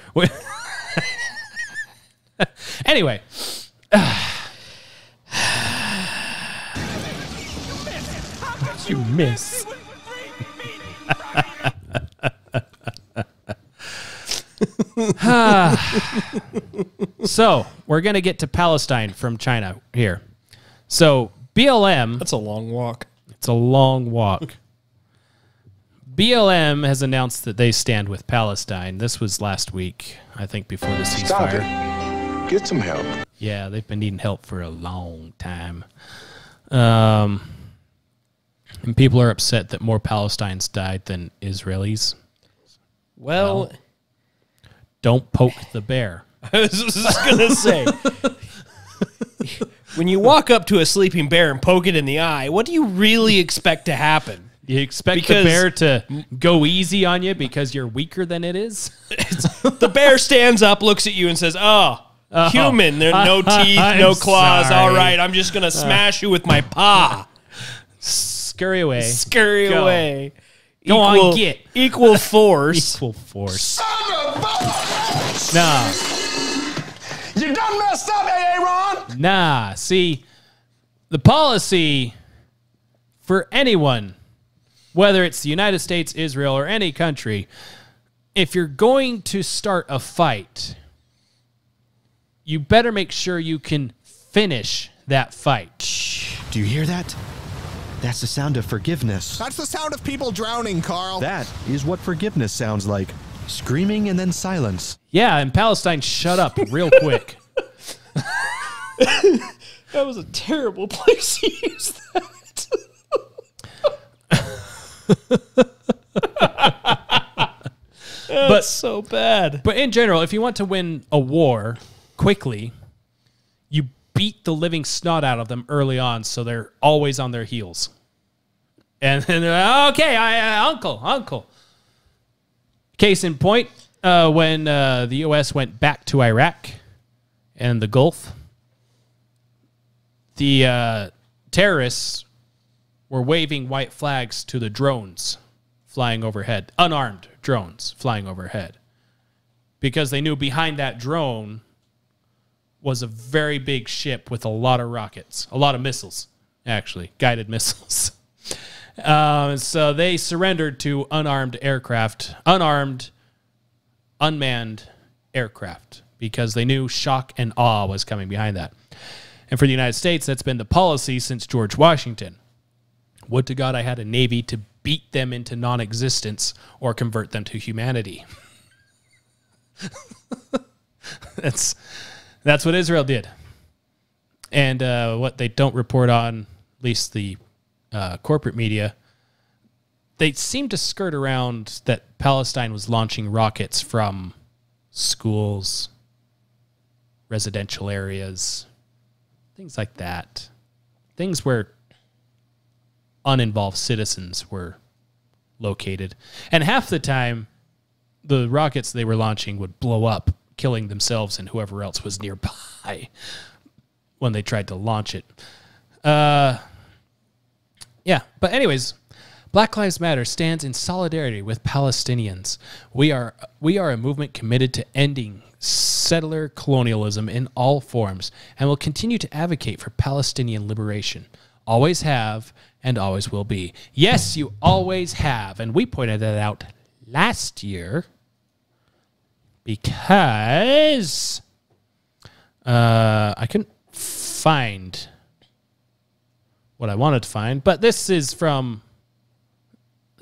Anyway. How could you miss? So, we're going to get to Palestine from China here. So, BLM... That's a long walk. It's a long walk. BLM has announced that they stand with Palestine. This was last week, I think, before the ceasefire. Stop it. Get some help. Yeah, they've been needing help for a long time. And people are upset that more Palestinians died than Israelis. Well, Don't poke the bear. I was just going to say, when you walk up to a sleeping bear and poke it in the eye, what do you really expect to happen? You expect the bear to go easy on you because you're weaker than it is? The bear stands up, looks at you, and says, human. There are no teeth, no claws. sorry. All right, I'm just going to smash you with my paw. Scurry away. Scurry Go. away. Go on, get. Equal force. Equal force. Nah. You done messed up, Aaron. Nah. See, the policy for anyone, whether it's the United States, Israel, or any country, if you're going to start a fight, you better make sure you can finish that fight. Do you hear that? That's the sound of forgiveness. That's the sound of people drowning, Carl. That is what forgiveness sounds like. Screaming and then silence. Yeah, and Palestine, shut up real quick. That was a terrible place to use that. But so bad. But in general, if you want to win a war quickly, you beat the living snot out of them early on so they're always on their heels. And then they're like, okay, uncle. Case in point, when the U.S. went back to Iraq and the Gulf, the terrorists were waving white flags to the drones flying overhead, unarmed drones flying overhead, because they knew behind that drone was a very big ship with a lot of rockets, a lot of missiles, actually, guided missiles. So they surrendered to unmanned aircraft, because they knew shock and awe was coming behind that. And for the United States, that's been the policy since George Washington. Would to God I had a navy to beat them into non-existence or convert them to humanity. That's what Israel did. And what they don't report on, at least the corporate media, they seem to skirt around that Palestine was launching rockets from schools, residential areas, things like that. Things where uninvolved citizens were located. And half the time, the rockets they were launching would blow up, killing themselves and whoever else was nearby when they tried to launch it. Yeah, but anyways, Black Lives Matter stands in solidarity with Palestinians. We are a movement committed to ending settler colonialism in all forms and will continue to advocate for Palestinian liberation. Always have and always will be. Yes, you always have. And we pointed that out last year because I couldn't find what I wanted to find, but this is a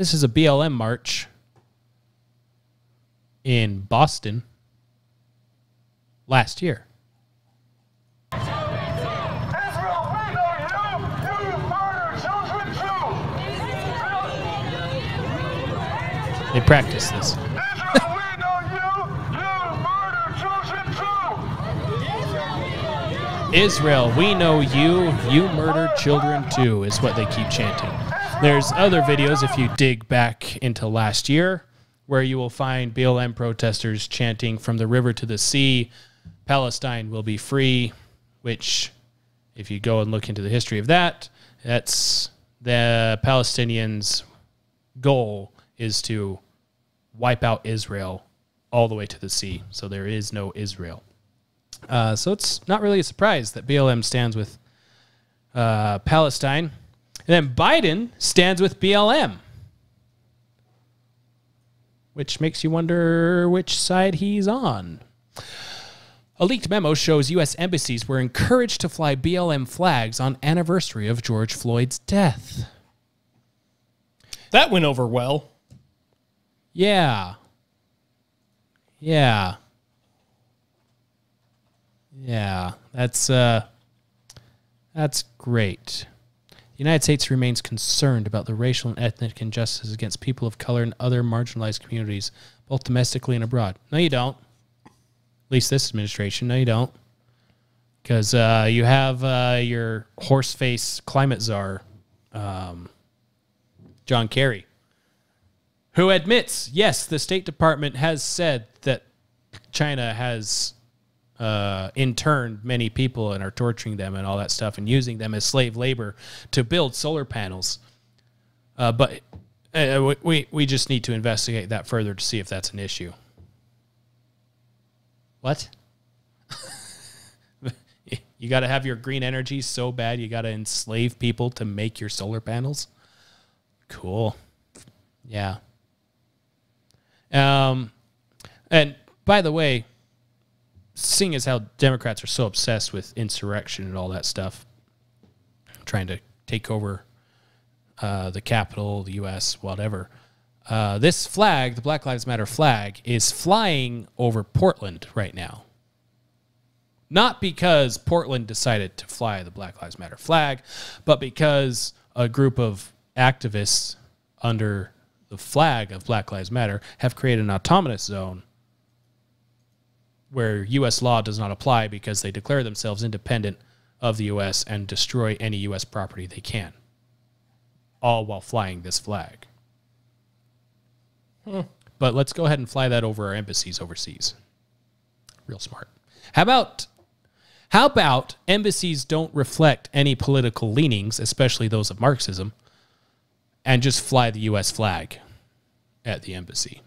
BLM march in Boston last year. They practice this. Israel, we know you, you murdered children too, is what they keep chanting. There's other videos, if you dig back into last year, where you will find BLM protesters chanting from the river to the sea, Palestine will be free, which, if you go and look into the history of that, that's the Palestinians' goal is to wipe out Israel all the way to the sea. So there is no Israel. So it's not really a surprise that BLM stands with Palestine. then Biden stands with BLM, which makes you wonder which side he's on. A leaked memo shows U.S. embassies were encouraged to fly BLM flags on anniversary of George Floyd's death. That went over well. Yeah. Yeah. Yeah. That's great. The United States remains concerned about the racial and ethnic injustices against people of color and other marginalized communities, both domestically and abroad. No, you don't. At least this administration. No, you don't. Because you have your horse-face climate czar, John Kerry, who admits, yes, the State Department has said that China has interned many people and are torturing them and all that stuff and using them as slave labor to build solar panels. But we just need to investigate that further to see if that's an issue. What? You got to have your green energy so bad you got to enslave people to make your solar panels? Cool. Yeah. And by the way, seeing as how Democrats are so obsessed with insurrection and all that stuff, trying to take over the Capitol, the U.S., whatever, this flag, the Black Lives Matter flag, is flying over Portland right now. Not because Portland decided to fly the Black Lives Matter flag, but because a group of activists under the flag of Black Lives Matter have created an autonomous zone where U.S. law does not apply because they declare themselves independent of the U.S. and destroy any U.S. property they can, all while flying this flag. But let's go ahead and fly that over our embassies overseas. Real smart. How about embassies don't reflect any political leanings, especially those of Marxism, and just fly the U.S. flag at the embassy?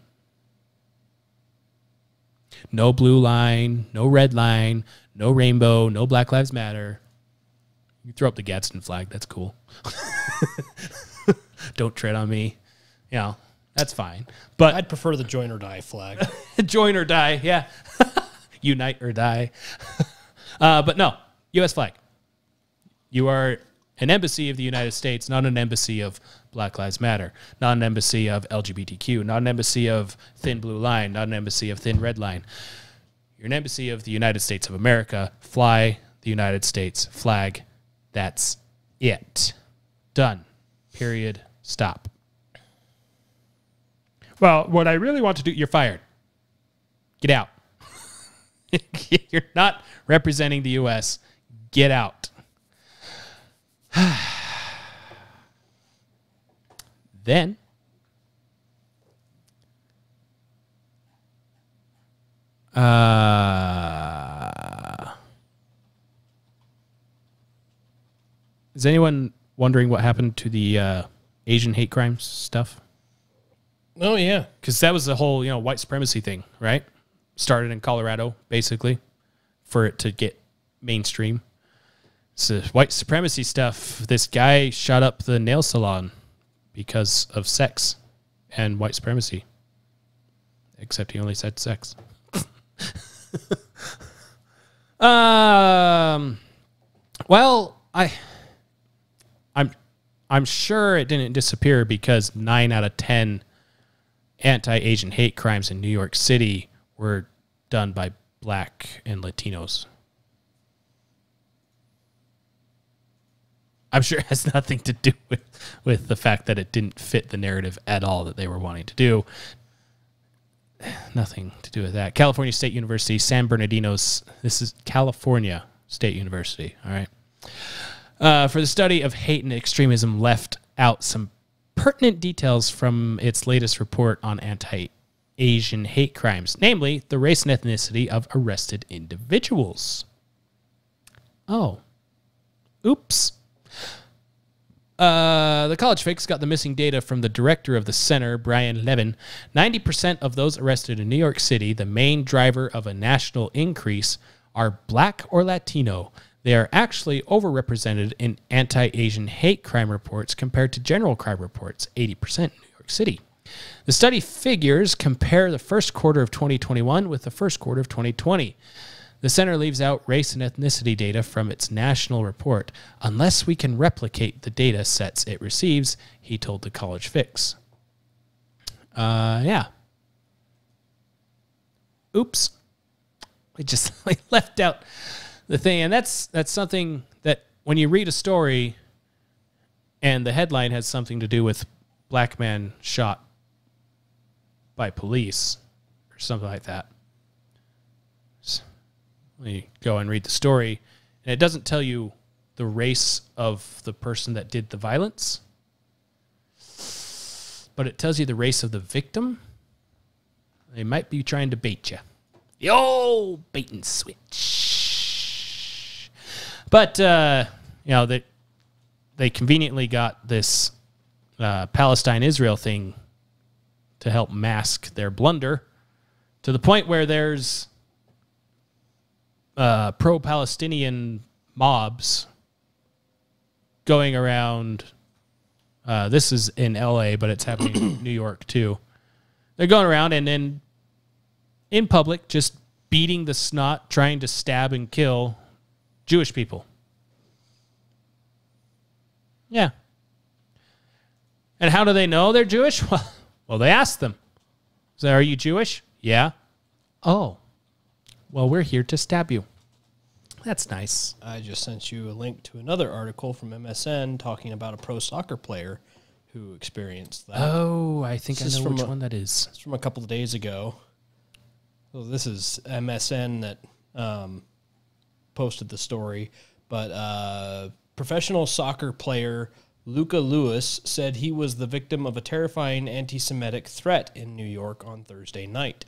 No blue line, no red line, no rainbow, no Black Lives Matter. You throw up the Gadsden flag. That's cool. Don't tread on me. You know, that's fine. But I'd prefer the join or die flag. join or die, yeah. Unite or die. But no, U.S. flag. You are an embassy of the United States, not an embassy of Black Lives Matter, not an embassy of LGBTQ, not an embassy of thin blue line, not an embassy of thin red line. You're an embassy of the United States of America. Fly the United States flag. That's it. Done. Period. Stop. Well, what I really want to do, you're fired. Get out. You're not representing the U.S. Get out. Then, is anyone wondering what happened to the Asian hate crimes stuff? Oh, yeah. Because that was the whole, white supremacy thing, right? Started in Colorado, basically, for it to get mainstream. So white supremacy stuff. This guy shot up the nail salon because of sex and white supremacy. Except he only said sex. Well, I'm sure it didn't disappear because 9 out of 10 anti-Asian hate crimes in New York City were done by Black and Latinos. I'm sure it has nothing to do with the fact that it didn't fit the narrative at all that they were wanting to do. Nothing to do with that. California State University, San Bernardino's. This is California State University, all right? For the study of hate and extremism, left out some pertinent details from its latest report on anti-Asian hate crimes, namely the race and ethnicity of arrested individuals. Oh. Oops. The College Fix got the missing data from the director of the center, Brian Levin. 90% of those arrested in New York City, the main driver of a national increase, are Black or Latino. they are actually overrepresented in anti-Asian hate crime reports compared to general crime reports, 80% in New York City. The study figures compare the first quarter of 2021 with the first quarter of 2020. The center leaves out race and ethnicity data from its national report unless we can replicate the data sets it receives, he told the College Fix. Yeah. Oops. I just left out the thing. And that's something that when you read a story and the headline has something to do with black man shot by police or something like that. You go and read the story, and it doesn't tell you the race of the person that did the violence, but it tells you the race of the victim. They might be trying to bait you. The old bait and switch. But, they conveniently got this Palestine-Israel thing to help mask their blunder to the point where there's pro-Palestinian mobs going around. This is in LA, but it's happening in New York too. They're going around and then in public just beating the snot, trying to stab and kill Jewish people. Yeah. And how do they know they're Jewish? Well, they asked them. So, are you Jewish? Yeah. Oh. Well, we're here to stab you. That's nice. I just sent you a link to another article from MSN talking about a pro soccer player who experienced that. Oh, I think I know which one that is. It's from a couple of days ago. So this is MSN that posted the story. But professional soccer player Luca Lewis said he was the victim of a terrifying anti-Semitic threat in New York on Thursday night.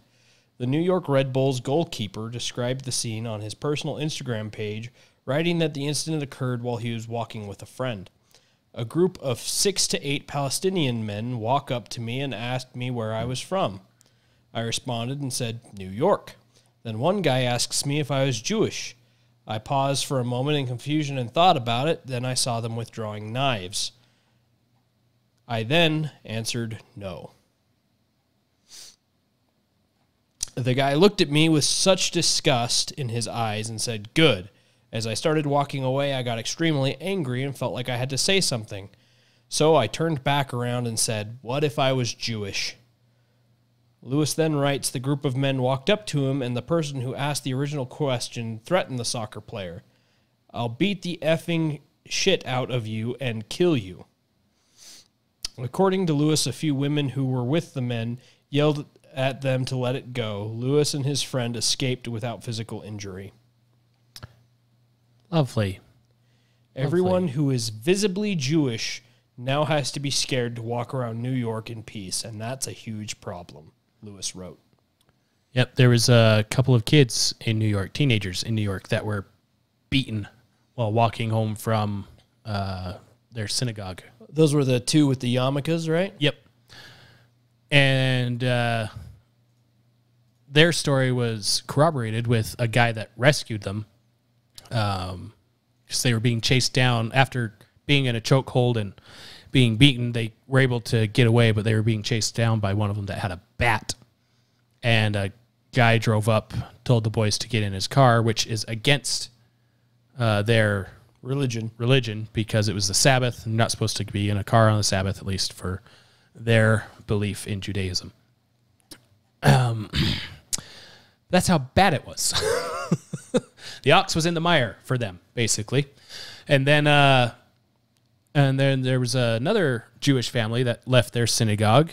The New York Red Bulls goalkeeper described the scene on his personal Instagram page, writing that the incident occurred while he was walking with a friend. A group of 6 to 8 Palestinian men walk up to me and asked me where I was from. I responded and said, New York. Then one guy asks me if I was Jewish. I paused for a moment in confusion and thought about it. Then I saw them withdrawing knives. I then answered no. The guy looked at me with such disgust in his eyes and said, good. As I started walking away, I got extremely angry and felt like I had to say something. So I turned back around and said, what if I was Jewish? Lewis then writes, the group of men walked up to him and the person who asked the original question threatened the soccer player. I'll beat the effing shit out of you and kill you. According to Lewis, a few women who were with the men yelled at them to let it go. Lewis and his friend escaped without physical injury. Lovely. Everyone who is visibly Jewish now has to be scared to walk around New York in peace, and that's a huge problem, Lewis wrote. Yep, there was a couple of kids in New York, teenagers in New York, that were beaten while walking home from their synagogue. Those were the two with the yarmulkes, right? Yep. And their story was corroborated with a guy that rescued them. Because they were being chased down after being in a chokehold and being beaten. They were able to get away, but they were being chased down by one of them that had a bat. And a guy drove up, told the boys to get in his car, which is against their religion because it was the Sabbath. You're not supposed to be in a car on the Sabbath, at least for their belief in Judaism. That's how bad it was. The ox was in the mire for them, basically. And then there was another Jewish family that left their synagogue,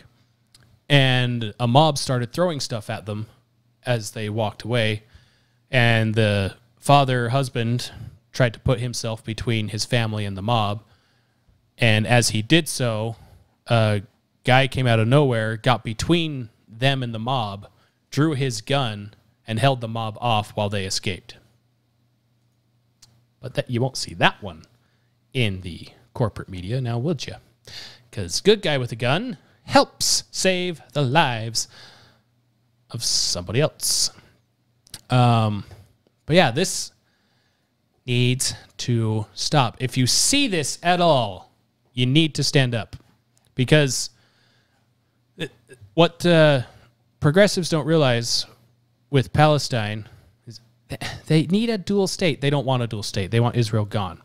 and a mob started throwing stuff at them as they walked away. And the husband tried to put himself between his family and the mob. And as he did so, a guy came out of nowhere, got between them and the mob, drew his gun, and held the mob off while they escaped. But you won't see that one in the corporate media now, would you? Because good guy with a gun helps save the lives of somebody else. But yeah, this needs to stop. If you see this at all, you need to stand up. Because what progressives don't realize with Palestine is they need a dual state. They don't want a dual state. They want Israel gone.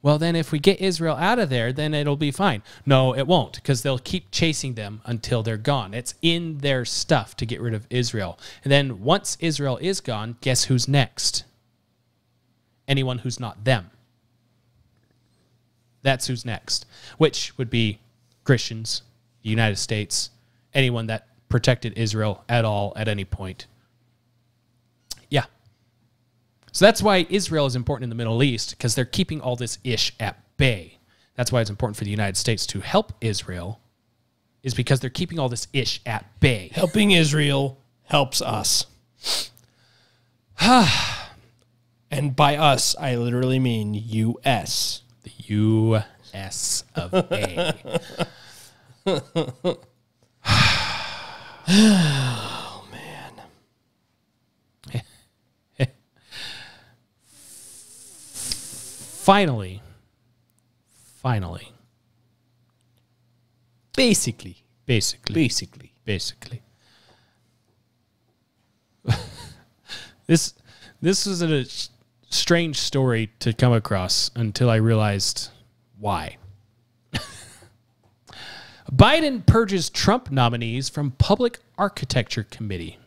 Well, then if we get Israel out of there, then it'll be fine. No, it won't, because they'll keep chasing them until they're gone. It's in their stuff to get rid of Israel. And then once Israel is gone, guess who's next? Anyone who's not them. That's who's next, which would be Christians, the United States, anyone that protected Israel at all at any point. Yeah. So that's why Israel is important in the Middle East, because they're keeping all this ish at bay. That's why it's important for the United States to help Israel, is because they're keeping all this ish at bay. Helping Israel helps us. And by us, I literally mean U.S. The U.S. of A. Oh, man. Finally. Basically. This was a strange story to come across until I realized why. Biden purges Trump nominees from Public Architecture Committee.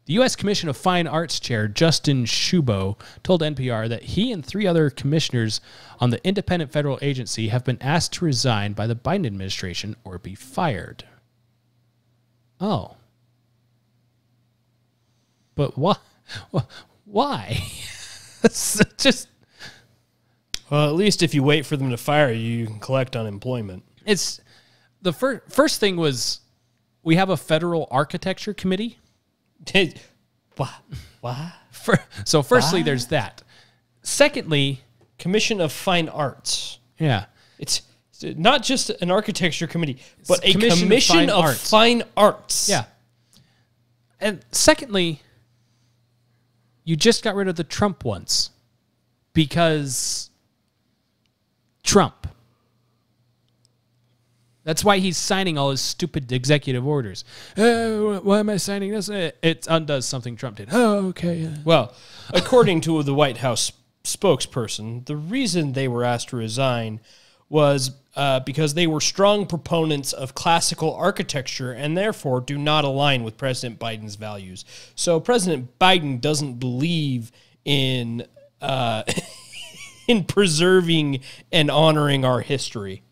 The U.S. Commission of Fine Arts Chair Justin Shubo told NPR that he and 3 other commissioners on the independent federal agency have been asked to resign by the Biden administration or be fired. Oh. But why? Why? It's just... Well, at least if you wait for them to fire you, you can collect unemployment. It's... The first thing was, we have a federal architecture committee. What? So firstly, there's that. Secondly, Commission of Fine Arts. Yeah. It's not just an architecture committee, but a Commission commission of fine arts. Yeah. And secondly, you just got rid of the Trump ones because Trump. That's why he's signing all his stupid executive orders. Why am I signing this? It undoes something Trump did. Oh, okay. Well, according to the White House spokesperson, the reason they were asked to resign was because they were strong proponents of classical architecture and therefore do not align with President Biden's values. So President Biden doesn't believe in in preserving and honoring our history,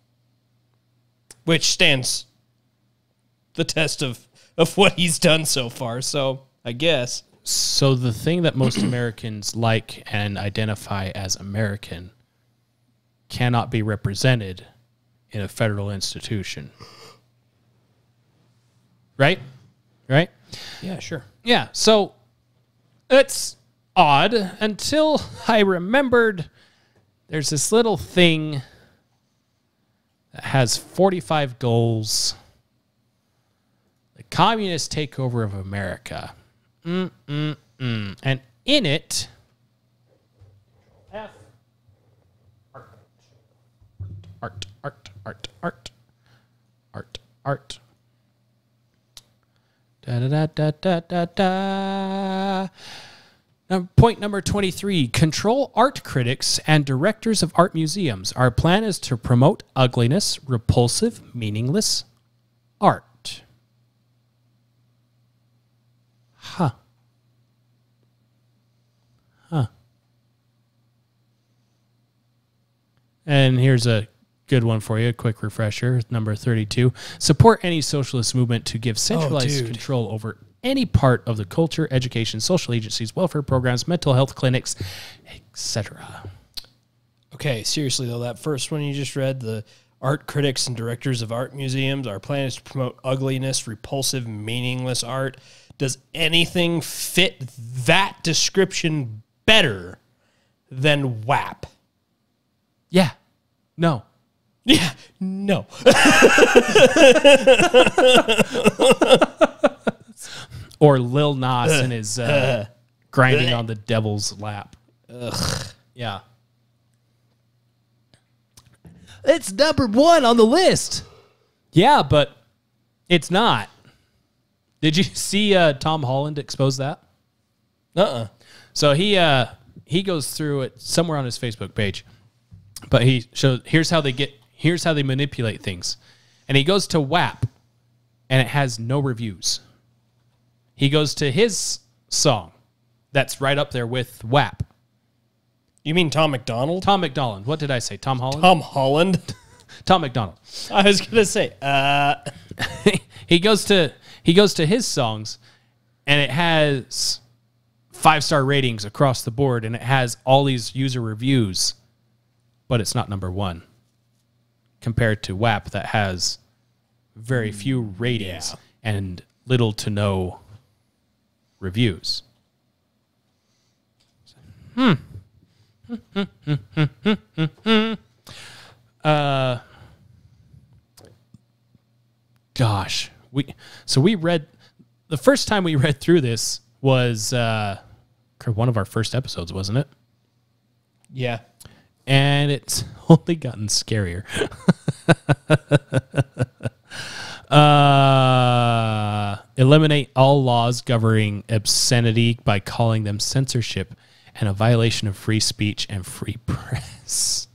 which stands the test of what he's done so far. So I guess. So the thing that most Americans like and identify as American cannot be represented in a federal institution. Right? Right? Yeah, sure. Yeah, so it's odd until I remembered there's this little thing that has 45 goals. The communist takeover of America. And in it, art. Now, point number 23, control art critics and directors of art museums. Our plan is to promote ugliness, repulsive, meaningless art. Huh. And here's a good one for you, a quick refresher, number 32. Support any socialist movement to give centralized control over any part of the culture, education, social agencies, welfare programs, mental health clinics, etc. Okay, seriously though, that first one you just read, the art critics and directors of art museums, our plan is to promote ugliness, repulsive, meaningless art. Does anything fit that description better than WAP? Yeah. No. Yeah. No. Or Lil Nas and his grinding on the devil's lap. Ugh. Yeah. It's number 1 on the list. Yeah, but it's not. Did you see Tom Holland expose that? So he goes through it somewhere on his Facebook page, but he shows here's how they manipulate things, and he goes to WAP, and it has no reviews. He goes to his song, that's right up there with WAP. You mean Tom McDonald? Tom McDonald. What did I say? Tom Holland. Tom Holland. Tom McDonald. I was gonna say. He goes to his songs, and it has 5-star ratings across the board, and it has all these user reviews, but it's not number 1 compared to WAP that has very few ratings and little to no reviews. Gosh, we read the first time we read through this was one of our first episodes, wasn't it? Yeah. And it's only gotten scarier. Eliminate all laws governing obscenity by calling them censorship and a violation of free speech and free press.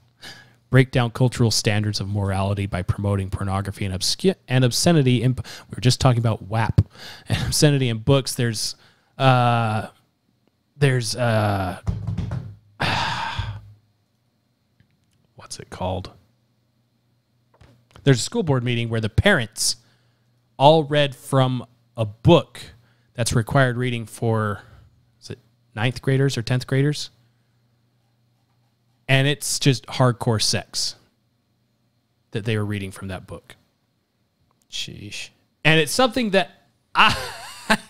Break down cultural standards of morality by promoting pornography and obscenity. We were just talking about WAP and obscenity in books. There's what's it called? There's a school board meeting where the parents all read from a book that's required reading for, is it 9th graders or 10th graders? And it's just hardcore sex that they were reading from that book. Sheesh. And it's something that I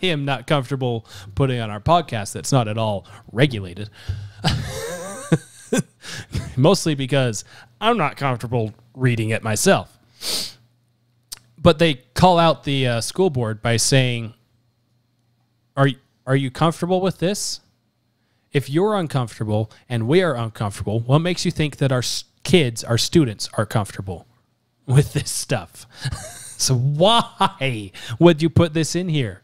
am not comfortable putting on our podcast that's not at all regulated. Mostly because I'm not comfortable reading it myself. But they call out the school board by saying, are you comfortable with this? If you're uncomfortable and we are uncomfortable, what makes you think that our kids, our students, are comfortable with this stuff? So why would you put this in here?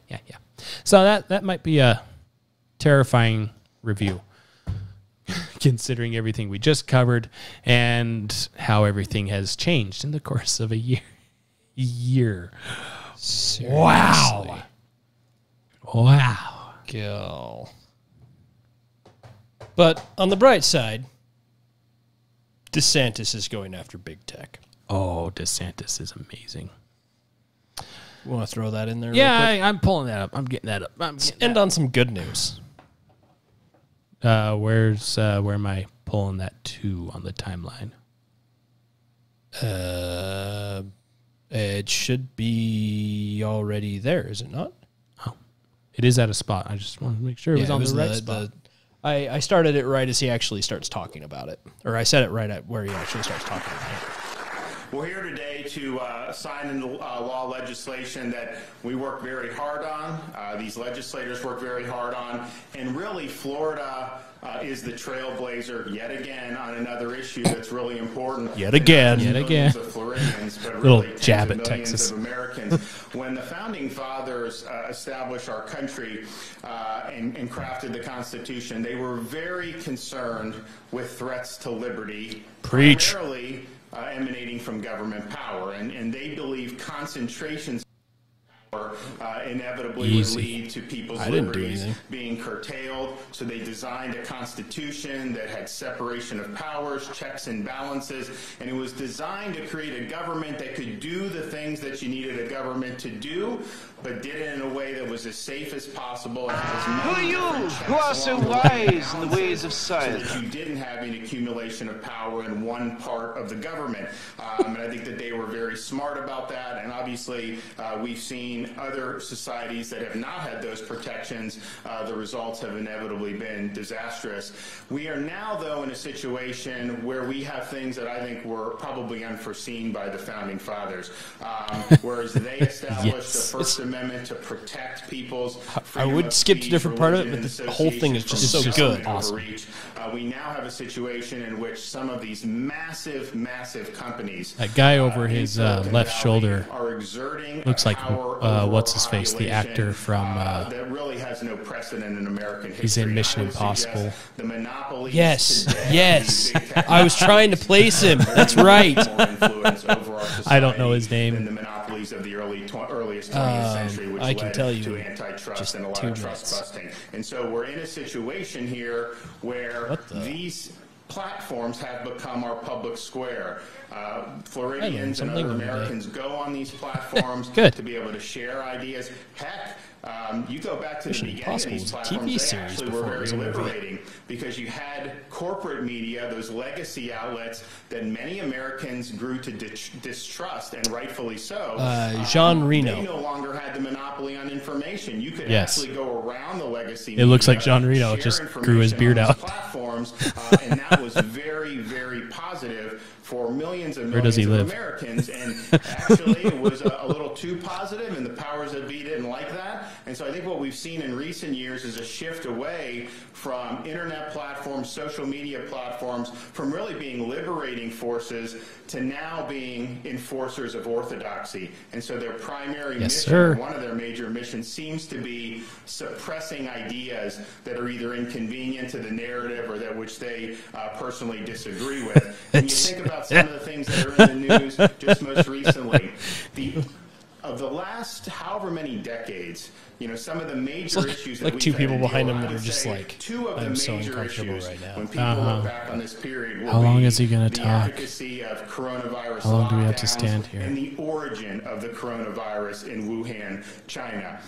Yeah. So that might be a terrifying review, considering everything we just covered and how everything has changed in the course of a year. Seriously. Wow. Go. But on the bright side, DeSantis is going after big tech. Oh, DeSantis is amazing. You want to throw that in there? Yeah, real quick? I'm pulling that up. I'm getting that up. End on some good news. Where am I pulling that to on the timeline? It should be already there, is it not? Oh, it is at a spot. I just wanted to make sure it was on the right spot. I started it right as he actually starts talking about it. Or I said it right at where he actually starts talking about it. We're here today to sign into law legislation that we work very hard on. These legislators work very hard on. And really, Florida is the trailblazer yet again on another issue that's really important. Yet again. Of Floridians, but Little really jab tens at of millions Texas. of Americans. When the founding fathers established our country and crafted the Constitution, they were very concerned with threats to liberty. Preach. Primarily emanating from government power, and they believe concentrations inevitably would lead to people's liberties being curtailed. So they designed a constitution that had separation of powers, checks and balances, and it was designed to create a government that could do the things that you needed a government to do, but did it in a way that was as safe as possible. And Who are you who are so wise in the ways of science? So that you didn't have an accumulation of power in one part of the government. And I think that they were very smart about that. And obviously, we've seen seen other societies that have not had those protections, the results have inevitably been disastrous. We are now, though, in a situation where we have things that I think were probably unforeseen by the Founding Fathers, whereas they established the First Amendment to protect people's freedom I would of skip to speech, different part of it, but religion, the whole thing is just so good. Awesome. We now have a situation in which some of these massive companies, that guy over his left shoulder are exerting looks like what's his face, the population, actor from that really has no precedent in American history. he's in Mission I would Impossible. suggest the monopolies Yes, today, yes. big tech I was trying to place him. That's right. more influence over our society I don't know his name. than the monopolies of the earliest 20th century, which I can led tell you to antitrust just and a lot 2 of trust minutes. busting. And so we're in a situation here where these platforms have become our public square. Floridians and other Americans go on these platforms to be able to share ideas. Heck, you go back to the beginning of these platforms, they actually were very liberating because you had corporate media, those legacy outlets that many Americans grew to distrust, and rightfully so. Jean Reno. They no longer had the monopoly on information. You could actually go around the legacy media. It looks like Jean Reno just grew his beard out. Platforms, and that was very, very positive for millions and Where does he millions of live? Americans. And actually, it was a little too positive, and the powers that be didn't like that. And so I think what we've seen in recent years is a shift away from internet platforms, social media platforms, from really being liberating forces to now being enforcers of orthodoxy. And so their primary mission, one of their major missions, seems to be suppressing ideas that are either inconvenient to the narrative or that which they personally disagree with. And you think about some of the things that are in the news just most recently. Of the last however many decades, you know, some of the major issues that like 2 people behind him that I are would just say like, 2 of the I'm so major uncomfortable issues right now. when people look back on this period will How long be is he going to the talk? efficacy of coronavirus How long do we have to lockdowns stand here? and the origin of the coronavirus in Wuhan, China.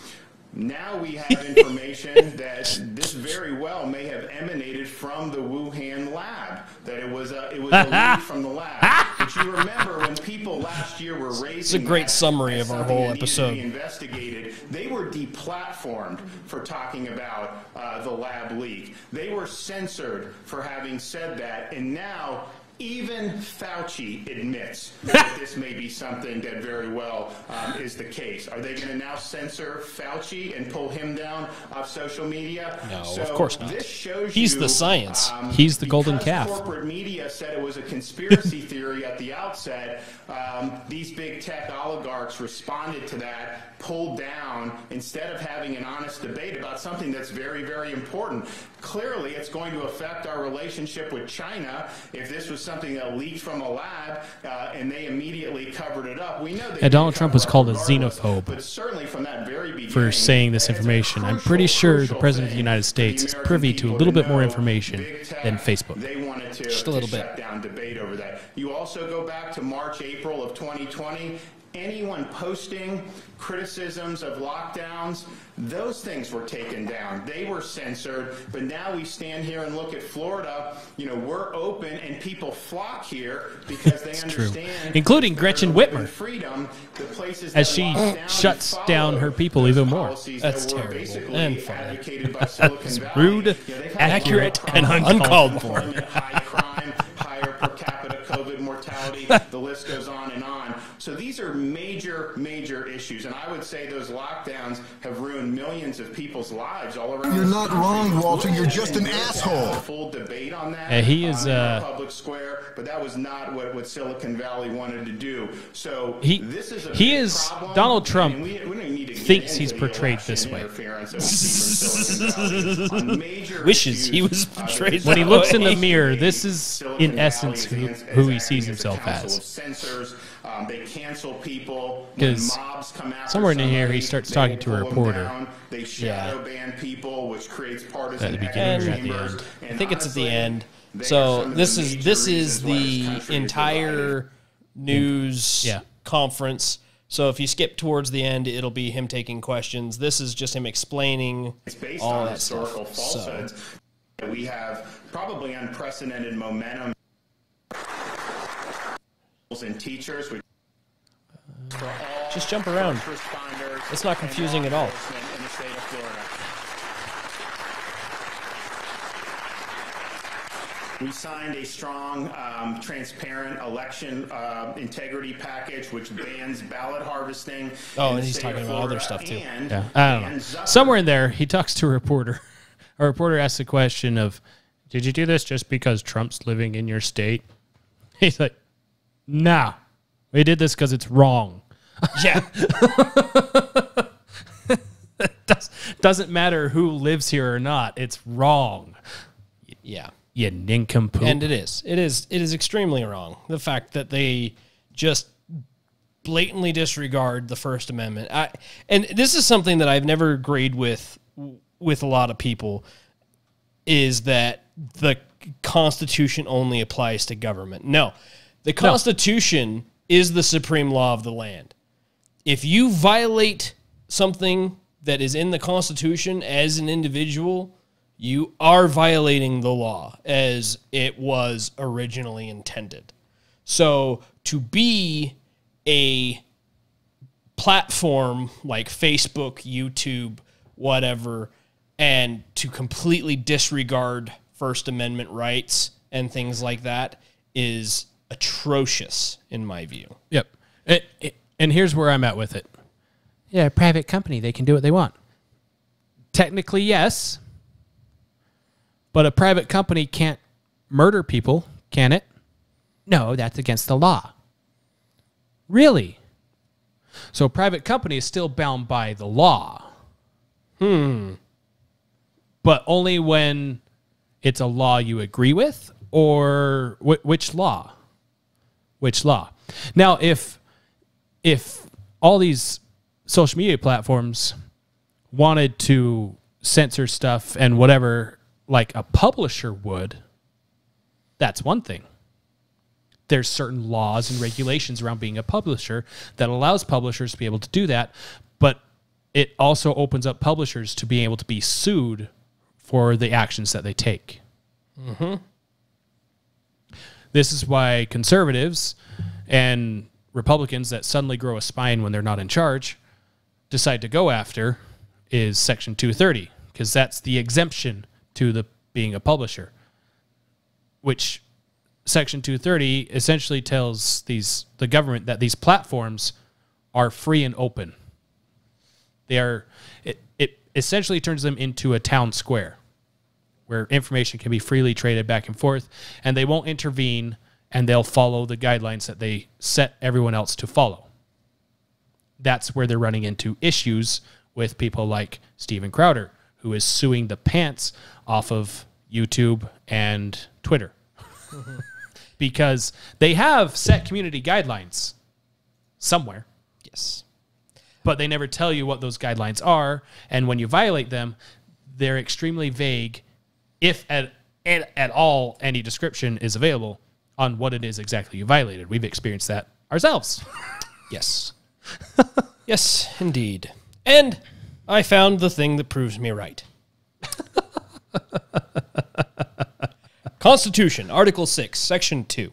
Now we have information that this very well may have emanated from the Wuhan lab, that it was a leak from the lab. But you remember when people last year were raising It's a great summary of our whole episode. Investigated, they were deplatformed for talking about the lab leak. They were censored for having said that, and now even Fauci admits that this may be something that very well is the case. Are they going to now censor Fauci and pull him down off social media? No, so of course not. This shows He's you, the science. He's the golden calf. Corporate media said it was a conspiracy theory at the outset. These big tech oligarchs responded to that, pulled down, instead of having an honest debate about something that's very, very important. Clearly, it's going to affect our relationship with China if this was something that leaked from a lab and they immediately covered it up. We know that Donald Trump was called a xenophobe but certainly from that very beginning, for saying this information. I'm pretty sure the President of the United States is privy to a little bit more information than Facebook. They wanted to, Just a little bit. shut down debate over that. You also go back to March, April of 2020. Anyone posting criticisms of lockdowns, those things were taken down. They were censored. But now we stand here and look at Florida. You know, we're open and people flock here because they understand. Including Gretchen Whitmer, freedom, the places as that she lock down shuts and down follow her people even more. policies That's that were terrible basically and funny. advocated by Silicon That's Valley. rude, They've had accurate, lower and crime, uncalled for. high crime, higher per capita COVID mortality. The list goes on and on. So these are major, major issues. And I would say those lockdowns have ruined millions of people's lives all around. You're not wrong, Walter. You're just an asshole. Full debate on that. He is in the public square, but that was not what Silicon Valley wanted to do. So this is a big problem, Donald Trump and we don't even need to get thinks into he's the portrayed election this way. interference that we see from Silicon Valley on major Wishes he issues, was portrayed When he that looks in way. the mirror, this is in essence who he sees himself as. Censors, they cancel people. Because somewhere in here he starts talking to a reporter. They shadow ban people, which creates partisan At the beginning or at the chambers. end? I think it's at the end. So this is the entire news conference. So if you skip towards the end, it'll be him taking questions. This is just him explaining It's based all on that historical stuff. falsehoods. We have probably unprecedented momentum in teachers. For all Just jump around. It's not confusing at all. In the state of Florida. We signed a strong, transparent election integrity package which bans ballot harvesting. Oh, and he's talking about other stuff too. Yeah, I don't know. Somewhere in there, he talks to a reporter. A reporter asks the question of, did you do this just because Trump's living in your state? He's like, nah, we did this because it's wrong. Yeah. Doesn't matter who lives here or not. It's wrong. Yeah. You nincompoop. And it is extremely wrong. The fact that they just blatantly disregard the First Amendment. And this is something that I've never agreed with a lot of people, is that the Constitution only applies to government. No, the Constitution is the supreme law of the land. If you violate something that is in the Constitution as an individual, you are violating the law as it was originally intended. So to be a platform like Facebook, YouTube, whatever, and to completely disregard First Amendment rights and things like that is atrocious in my view. Yep. And here's where I'm at with it. Yeah, a private company, they can do what they want. Technically, yes. But a private company can't murder people, can it? No, that's against the law. Really? So a private company is still bound by the law. But only when it's a law you agree with? Or which law? Which law? Now, if all these social media platforms wanted to censor stuff and whatever, like a publisher would, that's one thing. There's certain laws and regulations around being a publisher that allows publishers to be able to do that, but it also opens up publishers to being able to be sued for the actions that they take. Mm-hmm. This is why conservatives and Republicans that suddenly grow a spine when they're not in charge decide to go after is Section 230, because that's the exemption to the being a publisher, which Section 230 essentially tells the government that these platforms are free and open. They are, it essentially turns them into a town square where information can be freely traded back and forth, and they won't intervene, and they'll follow the guidelines that they set everyone else to follow. That's where they're running into issues with people like Steven Crowder, who is suing the pants off of YouTube and Twitter. Because they have set community guidelines somewhere. Yes. But they never tell you what those guidelines are, and when you violate them, they're extremely vague, if at all any description is available on what it is exactly you violated. We've experienced that ourselves. Yes. Yes, indeed. And I found the thing that proves me right. Constitution, Article 6, Section 2.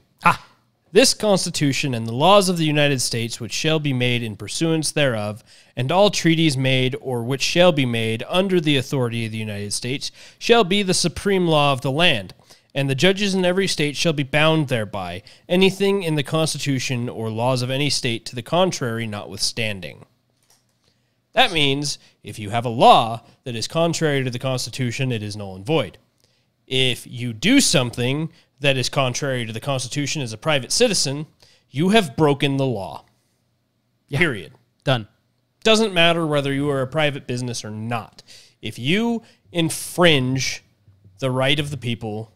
This Constitution and the laws of the United States which shall be made in pursuance thereof, and all treaties made or which shall be made under the authority of the United States, shall be the supreme law of the land, and the judges in every state shall be bound thereby, anything in the Constitution or laws of any state to the contrary notwithstanding. That means if you have a law that is contrary to the Constitution, it is null and void. If you do something that is contrary to the Constitution as a private citizen, you have broken the law. Yeah. Period. Done. Doesn't matter whether you are a private business or not. If you infringe the right of the people,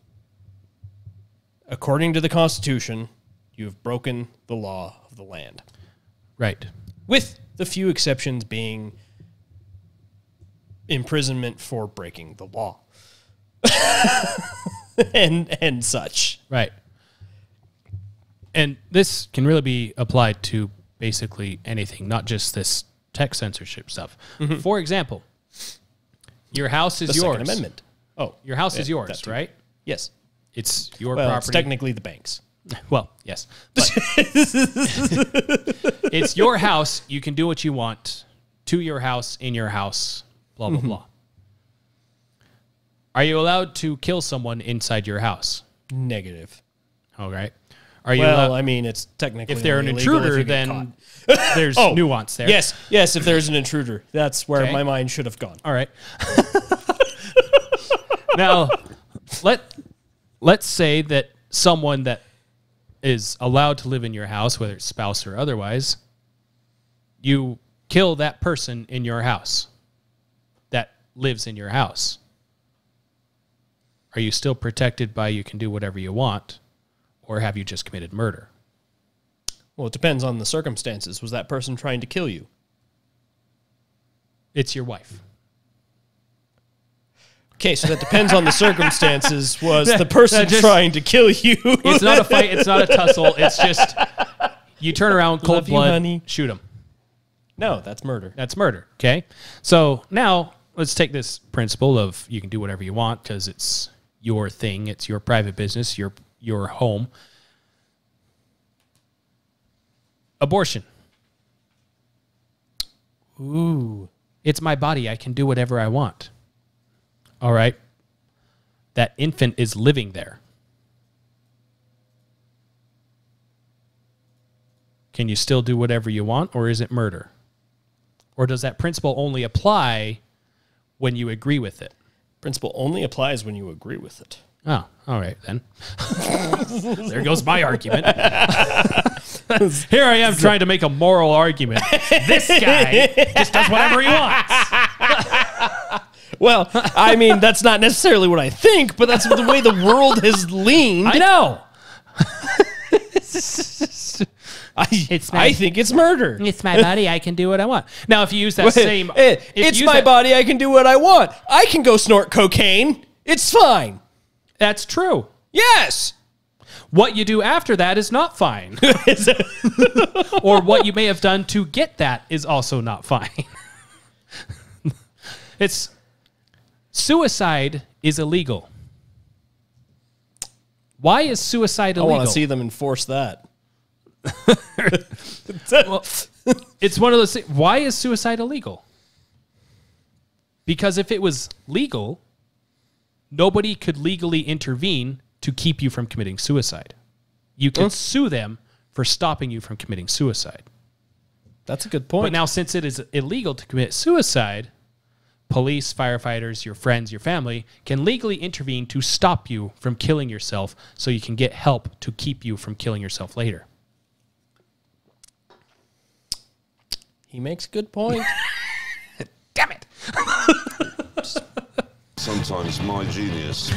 according to the Constitution, you have broken the law of the land. Right. With the few exceptions being imprisonment for breaking the law. and such. Right. And this can really be applied to basically anything, not just this tech censorship stuff. Mm-hmm. For example, your house is yours. Second Amendment. Oh. Your house is yours, right? Yes. It's your property. It's technically the bank's. Well, yes. But it's your house. You can do what you want to your house, in your house, blah, blah, blah. Are you allowed to kill someone inside your house? Negative. All right. Are you Well, allowed, I mean, it's technically if they're an illegal if intruder, you get then caught. there's nuance there. Yes, if there's an intruder. That's where Okay. my mind should have gone. All right. Now, let's say that someone that is allowed to live in your house, whether it's spouse or otherwise, you kill that person in your house that lives in your house. Are you still protected by you can do whatever you want, or have you just committed murder? Well, it depends on the circumstances. Was that person trying to kill you? It's your wife. Okay, so that depends on the circumstances. Was the That person just- trying to kill you? It's not a fight. It's not a tussle. It's just you turn around, cold Love you, blood, honey. shoot him. No, that's murder. That's murder. Okay. So now let's take this principle of you can do whatever you want because it's your thing. It's your private business, your home. Abortion. Ooh. It's my body. I can do whatever I want. All right. That infant is living there. Can you still do whatever you want, or is it murder? Or does that principle only apply when you agree with it? Principle only applies when you agree with it. Oh, all right then. There goes my argument. Here I am trying to make a moral argument. This guy just does whatever he wants. Well, I mean, that's not necessarily what I think, but that's the way the world has leaned. I know. I think it's murder. It's my body. I can do what I want. Now, if you use that same... It's my body. I can do what I want. I can go snort cocaine. It's fine. That's true. Yes. What you do after that is not fine. Or what you may have done to get that is also not fine. It's... Suicide is illegal. Why is suicide illegal? I want to see them enforce that. Well, it's one of those things. Why is suicide illegal? Because if it was legal, nobody could legally intervene to keep you from committing suicide. You could sue them for stopping you from committing suicide. That's a good point. But now, since it is illegal to commit suicide, police, firefighters, your friends, your family can legally intervene to stop you from killing yourself so you can get help to keep you from killing yourself later. He makes a good point. Damn it. Sometimes my genius,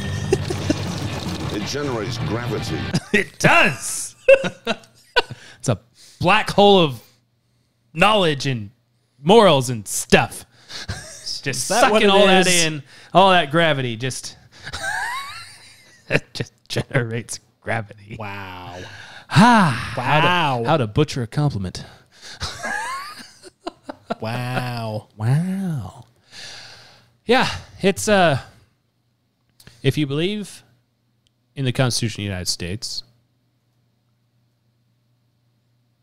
it generates gravity. It does. It's a black hole of knowledge and morals and stuff. Just sucking all that in, all that gravity just generates gravity. Wow. Wow. How to butcher a compliment. Wow. Wow. Yeah, it's if you believe in the Constitution of the United States,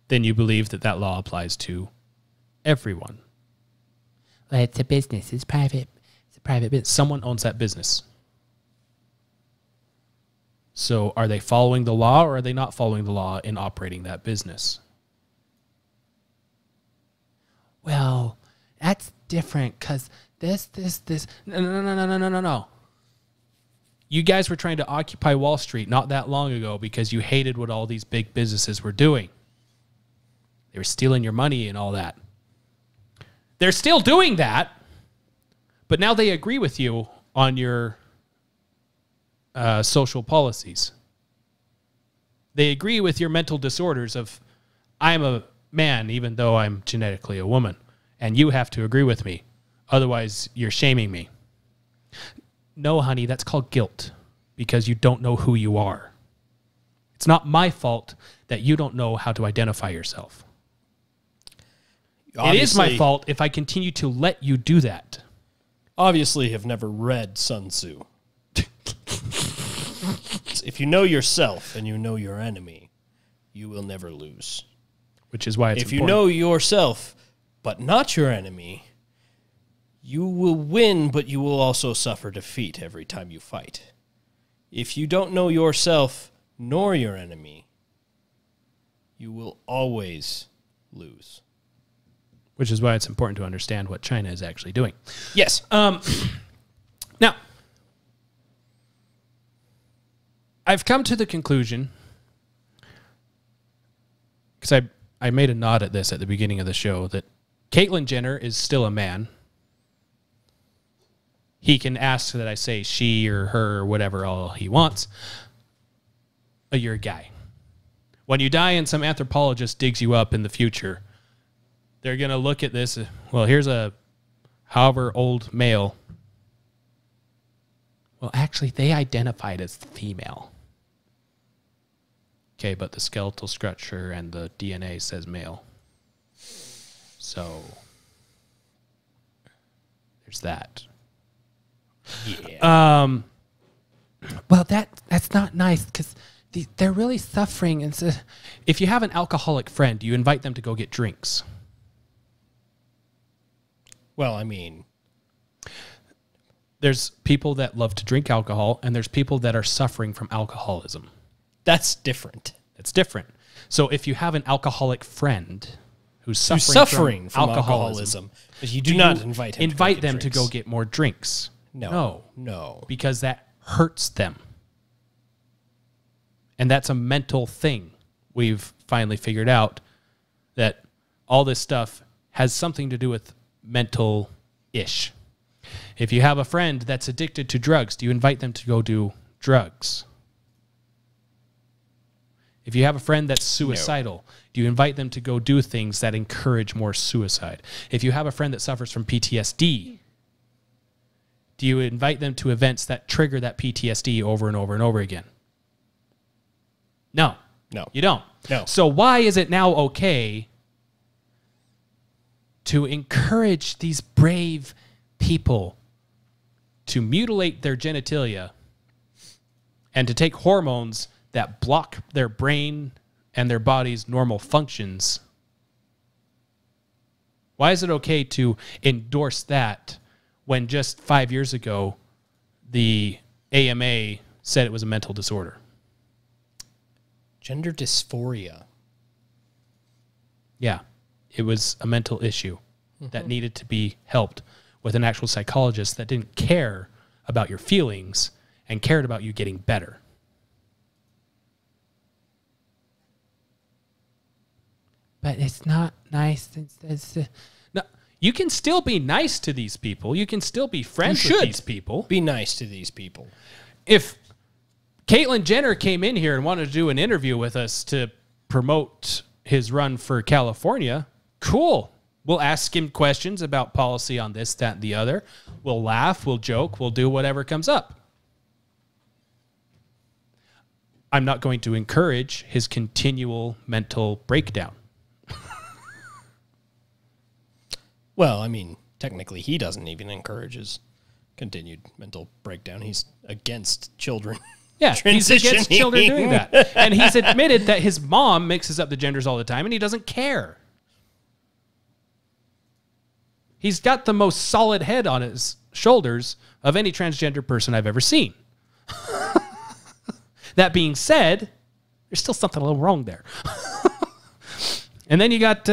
then you believe that that law applies to everyone. Well, it's a business. It's private. It's a private business. Someone owns that business. So are they following the law or are they not following the law in operating that business? Well, that's different because this. No. You guys were trying to occupy Wall Street not that long ago because you hated what all these big businesses were doing. They were stealing your money and all that. They're still doing that, but now they agree with you on your social policies. They agree with your mental disorders of, I'm a man even though I'm genetically a woman, and you have to agree with me. Otherwise, you're shaming me. No, honey, that's called guilt because you don't know who you are. It's not my fault that you don't know how to identify yourself. It is my fault if I continue to let you do that. Obviously have never read Sun Tzu. if you know yourself and you know your enemy, you will never lose. Which is why it's if you know yourself but not your enemy, you will win, but you will also suffer defeat every time you fight. If you don't know yourself nor your enemy, you will always lose. Which is why it's important to understand what China is actually doing. Yes. Now, I've come to the conclusion, because I made a nod at this at the beginning of the show, that Caitlyn Jenner is still a man. He can ask that I say she or her or whatever all he wants. But you're a guy. When you die and some anthropologist digs you up in the future, they're going to look at this. Well, here's a however old male. Well, actually, they identified as female. Okay, but the skeletal structure and the DNA says male. So, there's that. Yeah. Well, that's not nice because they're really suffering. And so if you have an alcoholic friend, you invite them to go get drinks. Well, I mean, there's people that love to drink alcohol, and there's people that are suffering from alcoholism. That's different. It's different. So if you have an alcoholic friend who's suffering from alcoholism, but you do not invite them to go get more drinks. No. Because that hurts them. And that's a mental thing. We've finally figured out that all this stuff has something to do with mental-ish. If you have a friend that's addicted to drugs, do you invite them to go do drugs? If you have a friend that's suicidal, do you invite them to go do things that encourage more suicide? If you have a friend that suffers from PTSD, do you invite them to events that trigger that PTSD over and over and over again? No. No. You don't. No. So why is it now okay to encourage these brave people to mutilate their genitalia and to take hormones that block their brain and their body's normal functions? Why is it okay to endorse that when just 5 years ago the AMA said it was a mental disorder? Gender dysphoria. Yeah, it was a mental issue that needed to be helped with an actual psychologist that didn't care about your feelings and cared about you getting better. But it's not nice. No, you can still be nice to these people. You can still be friends with these people. Be nice to these people. If Caitlyn Jenner came in here and wanted to do an interview with us to promote his run for California, cool. We'll ask him questions about policy on this, that, and the other. We'll laugh, we'll joke, we'll do whatever comes up. I'm not going to encourage his continual mental breakdown. Well, I mean, technically he doesn't even encourage his continued mental breakdown. He's against children. Yeah, he's against children doing that. And he's admitted that his mom mixes up the genders all the time, and he doesn't care. He's got the most solid head on his shoulders of any transgender person I've ever seen. That being said, there's still something a little wrong there. And then you got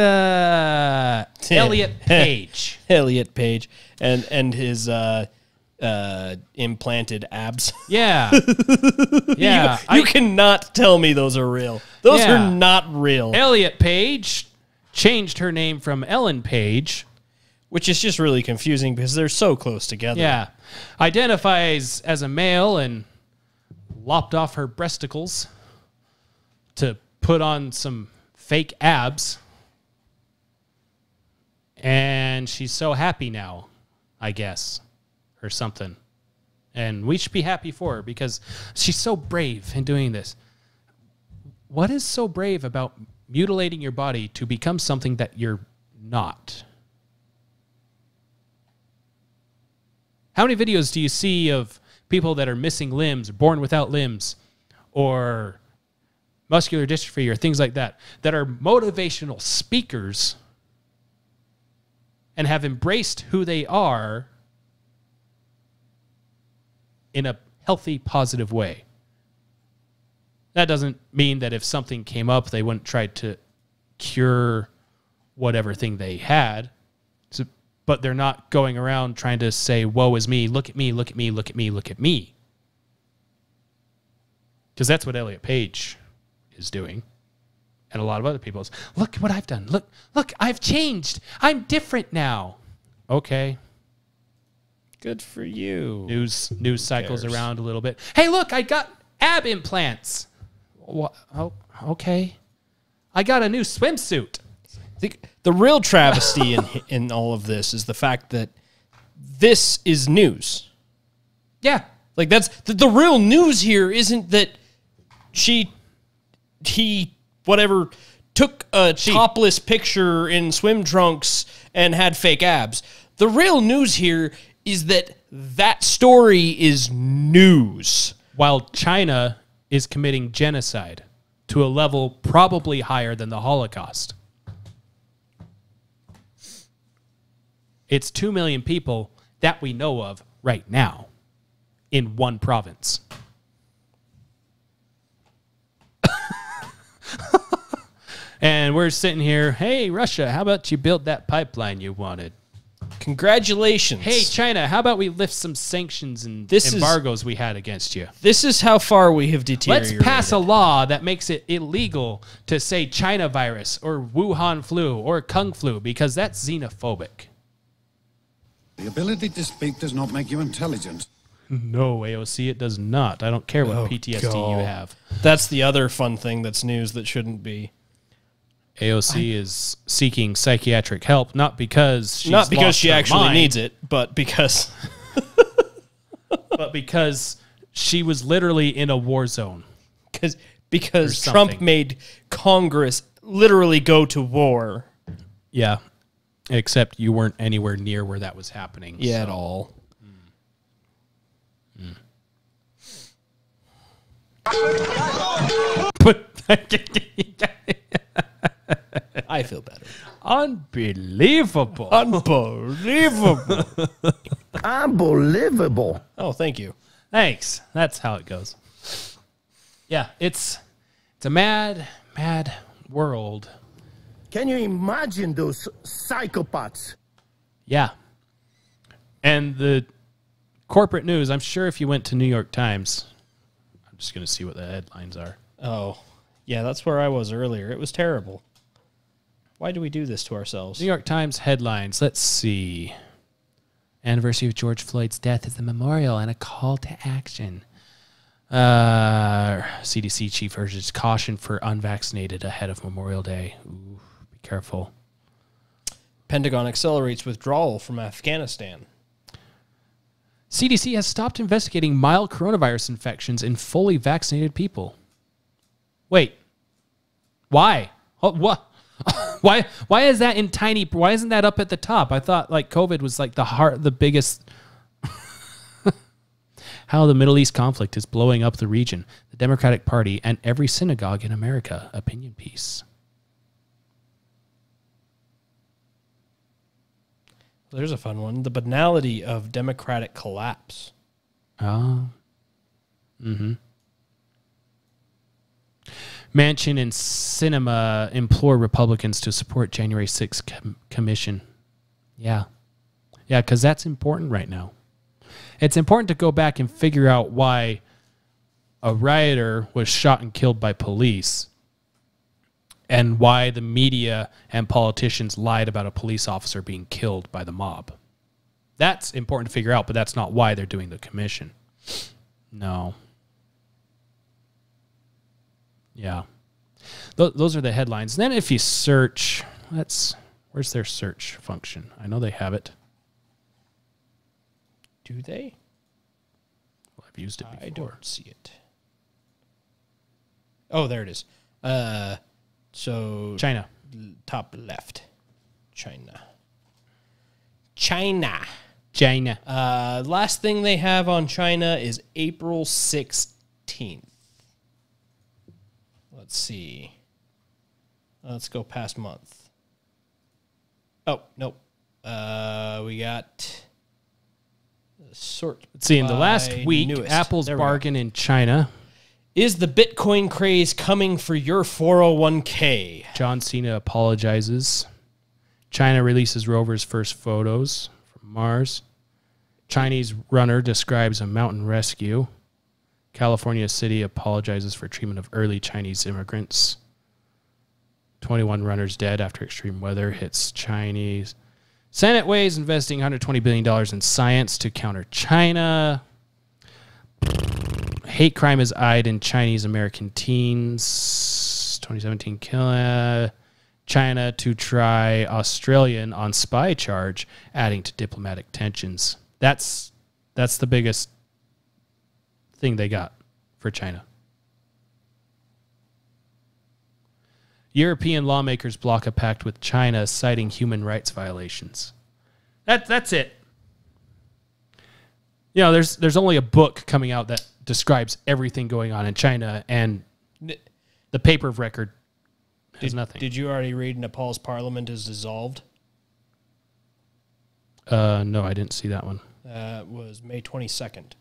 Elliot Page. Elliot Page and his implanted abs. Yeah. Yeah. You cannot tell me those are real. Those are not real. Elliot Page changed her name from Ellen Page, which is just really confusing because they're so close together. Yeah. Identifies as a male and lopped off her breasticles to put on some fake abs. And she's so happy now, I guess, or something. And we should be happy for her because she's so brave in doing this. What is so brave about mutilating your body to become something that you're not? How many videos do you see of people that are missing limbs, born without limbs, or muscular dystrophy or things like that are motivational speakers and have embraced who they are in a healthy, positive way. That doesn't mean that if something came up, they wouldn't try to cure whatever thing they had. So, but they're not going around trying to say, woe is me, look at me, look at me, look at me, look at me. Because that's what Elliot Page is doing. And a lot of other people is, look what I've done. Look, I've changed. I'm different now. Okay. Good for you. News cycles around a little bit. Hey, look, I got ab implants. What? Oh, okay. I got a new swimsuit. The real travesty in all of this is the fact that this is news. Yeah. Like that's the real news here isn't that he took a topless picture in swim trunks and had fake abs. The real news here is that story is news. While China is committing genocide to a level probably higher than the Holocaust. It's 2 million people that we know of right now in one province. And we're sitting here, hey, Russia, how about you build that pipeline you wanted? Congratulations. Hey, China, how about we lift some sanctions and embargoes we had against you? This is how far we have deteriorated. Let's pass a law that makes it illegal to say China virus or Wuhan flu or Kung flu because that's xenophobic. The ability to speak does not make you intelligent. No, AOC, it does not. I don't care what PTSD you have. That's the other fun thing that's news that shouldn't be. AOC is seeking psychiatric help, not because she actually needs it, but because she was literally in a war zone. Because Trump made Congress literally go to war. Yeah, except you weren't anywhere near where that was happening. Yeah, at all. I feel better. Unbelievable. Unbelievable. Oh, thank you. Thanks. That's how it goes. Yeah, it's a mad world. Can you imagine those psychopaths? Yeah. And the corporate news, I'm sure if you went to New York Times, I'm just going to see what the headlines are. Oh, yeah, that's where I was earlier. It was terrible. Why do we do this to ourselves? New York Times headlines. Let's see. Anniversary of George Floyd's death is a memorial and a call to action. CDC chief urges caution for unvaccinated ahead of Memorial Day. Ooh, be careful. Pentagon accelerates withdrawal from Afghanistan. CDC has stopped investigating mild coronavirus infections in fully vaccinated people. Wait. Why? Oh, what? Why is that in tiny? Why isn't that up at the top? I thought like COVID was like the biggest. How the Middle East conflict is blowing up the region, the Democratic Party, and every synagogue in America. Opinion piece. There's a fun one. The banality of democratic collapse. Mm-hmm. Manchin and Cena implore Republicans to support January 6th commission. Yeah. Yeah, because that's important right now. It's important to go back and figure out why a rioter was shot and killed by police and why the media and politicians lied about a police officer being killed by the mob. That's important to figure out, but that's not why they're doing the commission. No. Yeah. Those are the headlines. Then if you search, where's their search function? I know they have it. Do they? Well, I've used it before. I don't see it. Oh, there it is. So China. Top left. China. China. Last thing they have on China is April 16th. let's see. Let's go past month. Oh, nope. We got sort. Let's see, in the last week, newest. Apple's bargain in China. Is the Bitcoin craze coming for your 401k? John Cena apologizes. China releases rover's first photos from Mars. Chinese runner describes a mountain rescue. California city apologizes for treatment of early Chinese immigrants. 21 runners dead after extreme weather hits Chinese. Senate weighs investing $120 billion in science to counter China. Hate crime is eyed in Chinese American teens. 2017 kill. China to try Australian on spy charge, adding to diplomatic tensions. That's the biggest thing they got for China. European lawmakers block a pact with China, citing human rights violations. That's it. You know, there's only a book coming out that describes everything going on in China, and the paper of record has nothing. Did you already read Nepal's parliament is dissolved? No, I didn't see that one. It was May 22nd.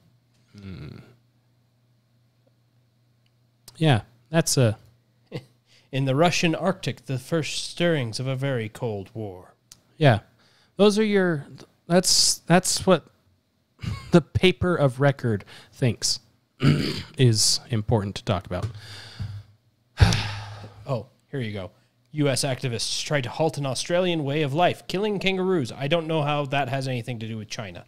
Yeah, that's a... In the Russian Arctic, the first stirrings of a very cold war. Yeah. Those are your... That's what the paper of record thinks is important to talk about. Oh, here you go. U.S. activists tried to halt an Australian way of life, killing kangaroos. I don't know how that has anything to do with China.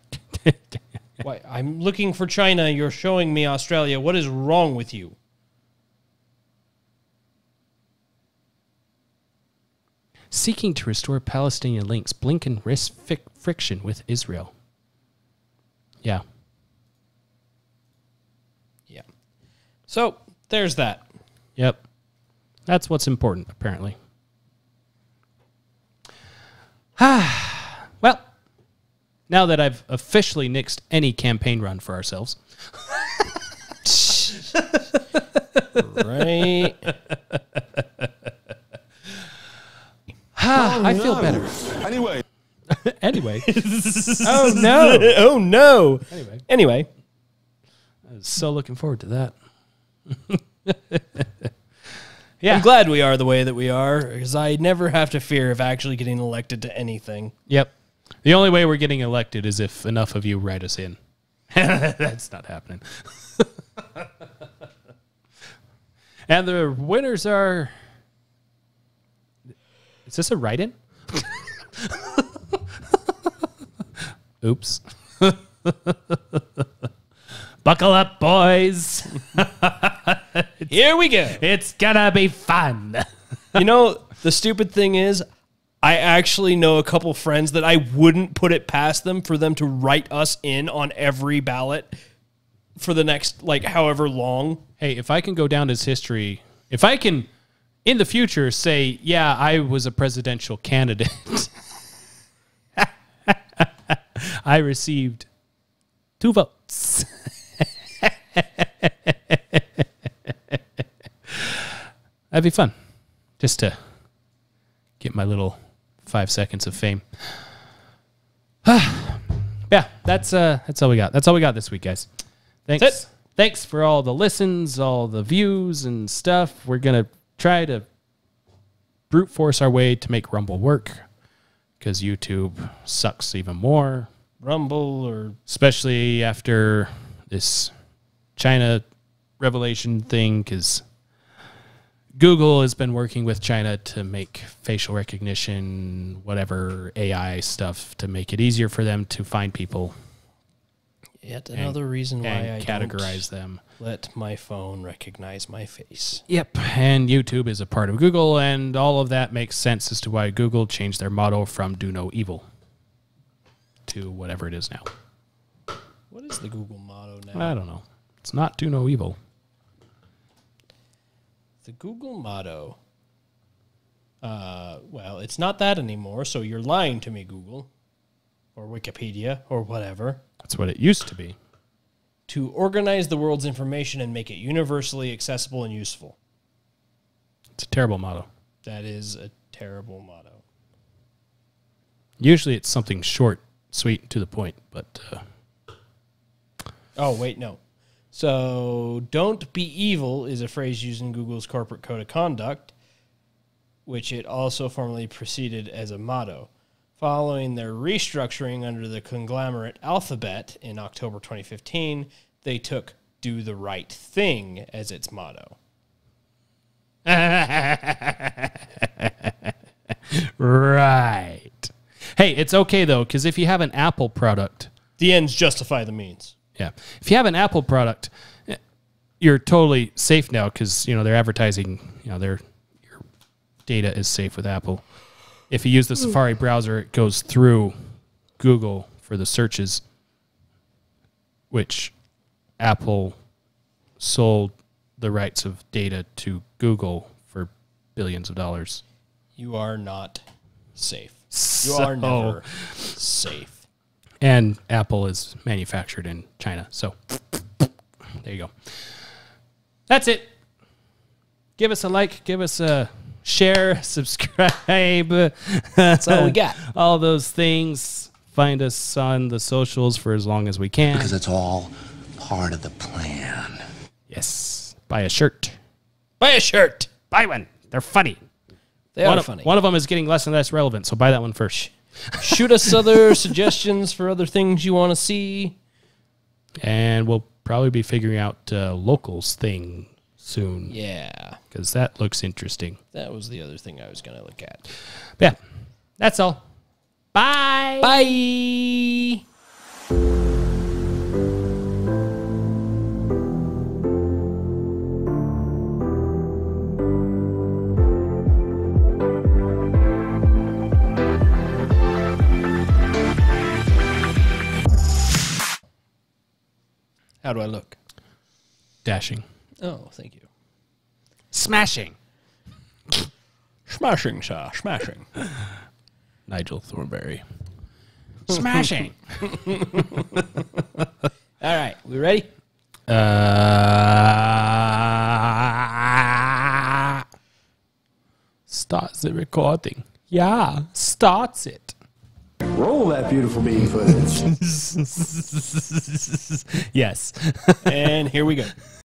Why? I'm looking for China. You're showing me Australia. What is wrong with you? Seeking to restore Palestinian links, Blinken risks friction with Israel. Yeah. Yeah. So, there's that. Yep. That's what's important, apparently. Well, now that I've officially nixed any campaign run for ourselves. Right. I feel better. Anyway. Anyway. Oh, no. Oh, no. Anyway. I was so looking forward to that. Yeah. I'm glad we are the way that we are, because I never have to fear of actually getting elected to anything. Yep. The only way we're getting elected is if enough of you write us in. That's not happening. And the winners are... Is this a write-in? Oops. Buckle up, boys. Here we go. It's gonna be fun. You know, the stupid thing is, I actually know a couple friends that I wouldn't put it past them for them to write us in on every ballot for the next, like, however long. Hey, if I can go down as history, if I can, in the future, say, yeah, I was a presidential candidate. I received 2 votes. That'd be fun, just to get my little 5 seconds of fame. Yeah, that's all we got. That's all we got this week, guys. Thanks. Thanks for all the listens, all the views and stuff. We're gonna try to brute force our way to make Rumble work, because YouTube sucks even more. Rumble, or especially after this China revelation thing, because Google has been working with China to make facial recognition, whatever AI stuff, to make it easier for them to find people. Yet another reason why I categorize them. Let my phone recognize my face. Yep, and YouTube is a part of Google, and all of that makes sense as to why Google changed their motto from "Do No Evil" to whatever it is now. What is the Google motto now? I don't know. It's not "Do No Evil." The Google motto. Well, it's not that anymore, so you're lying to me, Google. Or Wikipedia, or whatever. That's what it used to be. To organize the world's information and make it universally accessible and useful. It's a terrible motto. That is a terrible motto. Usually it's something short, sweet, and to the point, but... Oh, wait, no. So, don't be evil is a phrase used in Google's corporate code of conduct, which it also formerly preceded as a motto. Following their restructuring under the conglomerate Alphabet in October 2015, they took do the right thing as its motto. Right. Hey, it's okay, though, because if you have an Apple product... The ends justify the means. Yeah. If you have an Apple product, you're totally safe now because, they're advertising, your data is safe with Apple. If you use the Safari browser, it goes through Google for the searches, which Apple sold the rights of data to Google for billions of dollars. You are not safe. You are never safe. And Apple is manufactured in China. So there you go. That's it. Give us a like. Give us a share. Subscribe. That's all we got. All those things. Find us on the socials for as long as we can. Because it's all part of the plan. Yes. Buy a shirt. Buy a shirt. Buy one. They're funny. They are funny. One of them is getting less and less relevant, so buy that one first. Shoot us other suggestions for other things you want to see. And we'll probably be figuring out locals thing soon. Yeah. Because that looks interesting. That was the other thing I was going to look at. Yeah. That's all. Bye. Bye. How do I look? Dashing. Oh, thank you. Smashing. Smashing, sir. Smashing. Nigel Thornberry. Smashing. All right. We ready? Starts the recording. Yeah. Starts it. Roll that beautiful bean footage. Yes. And here we go.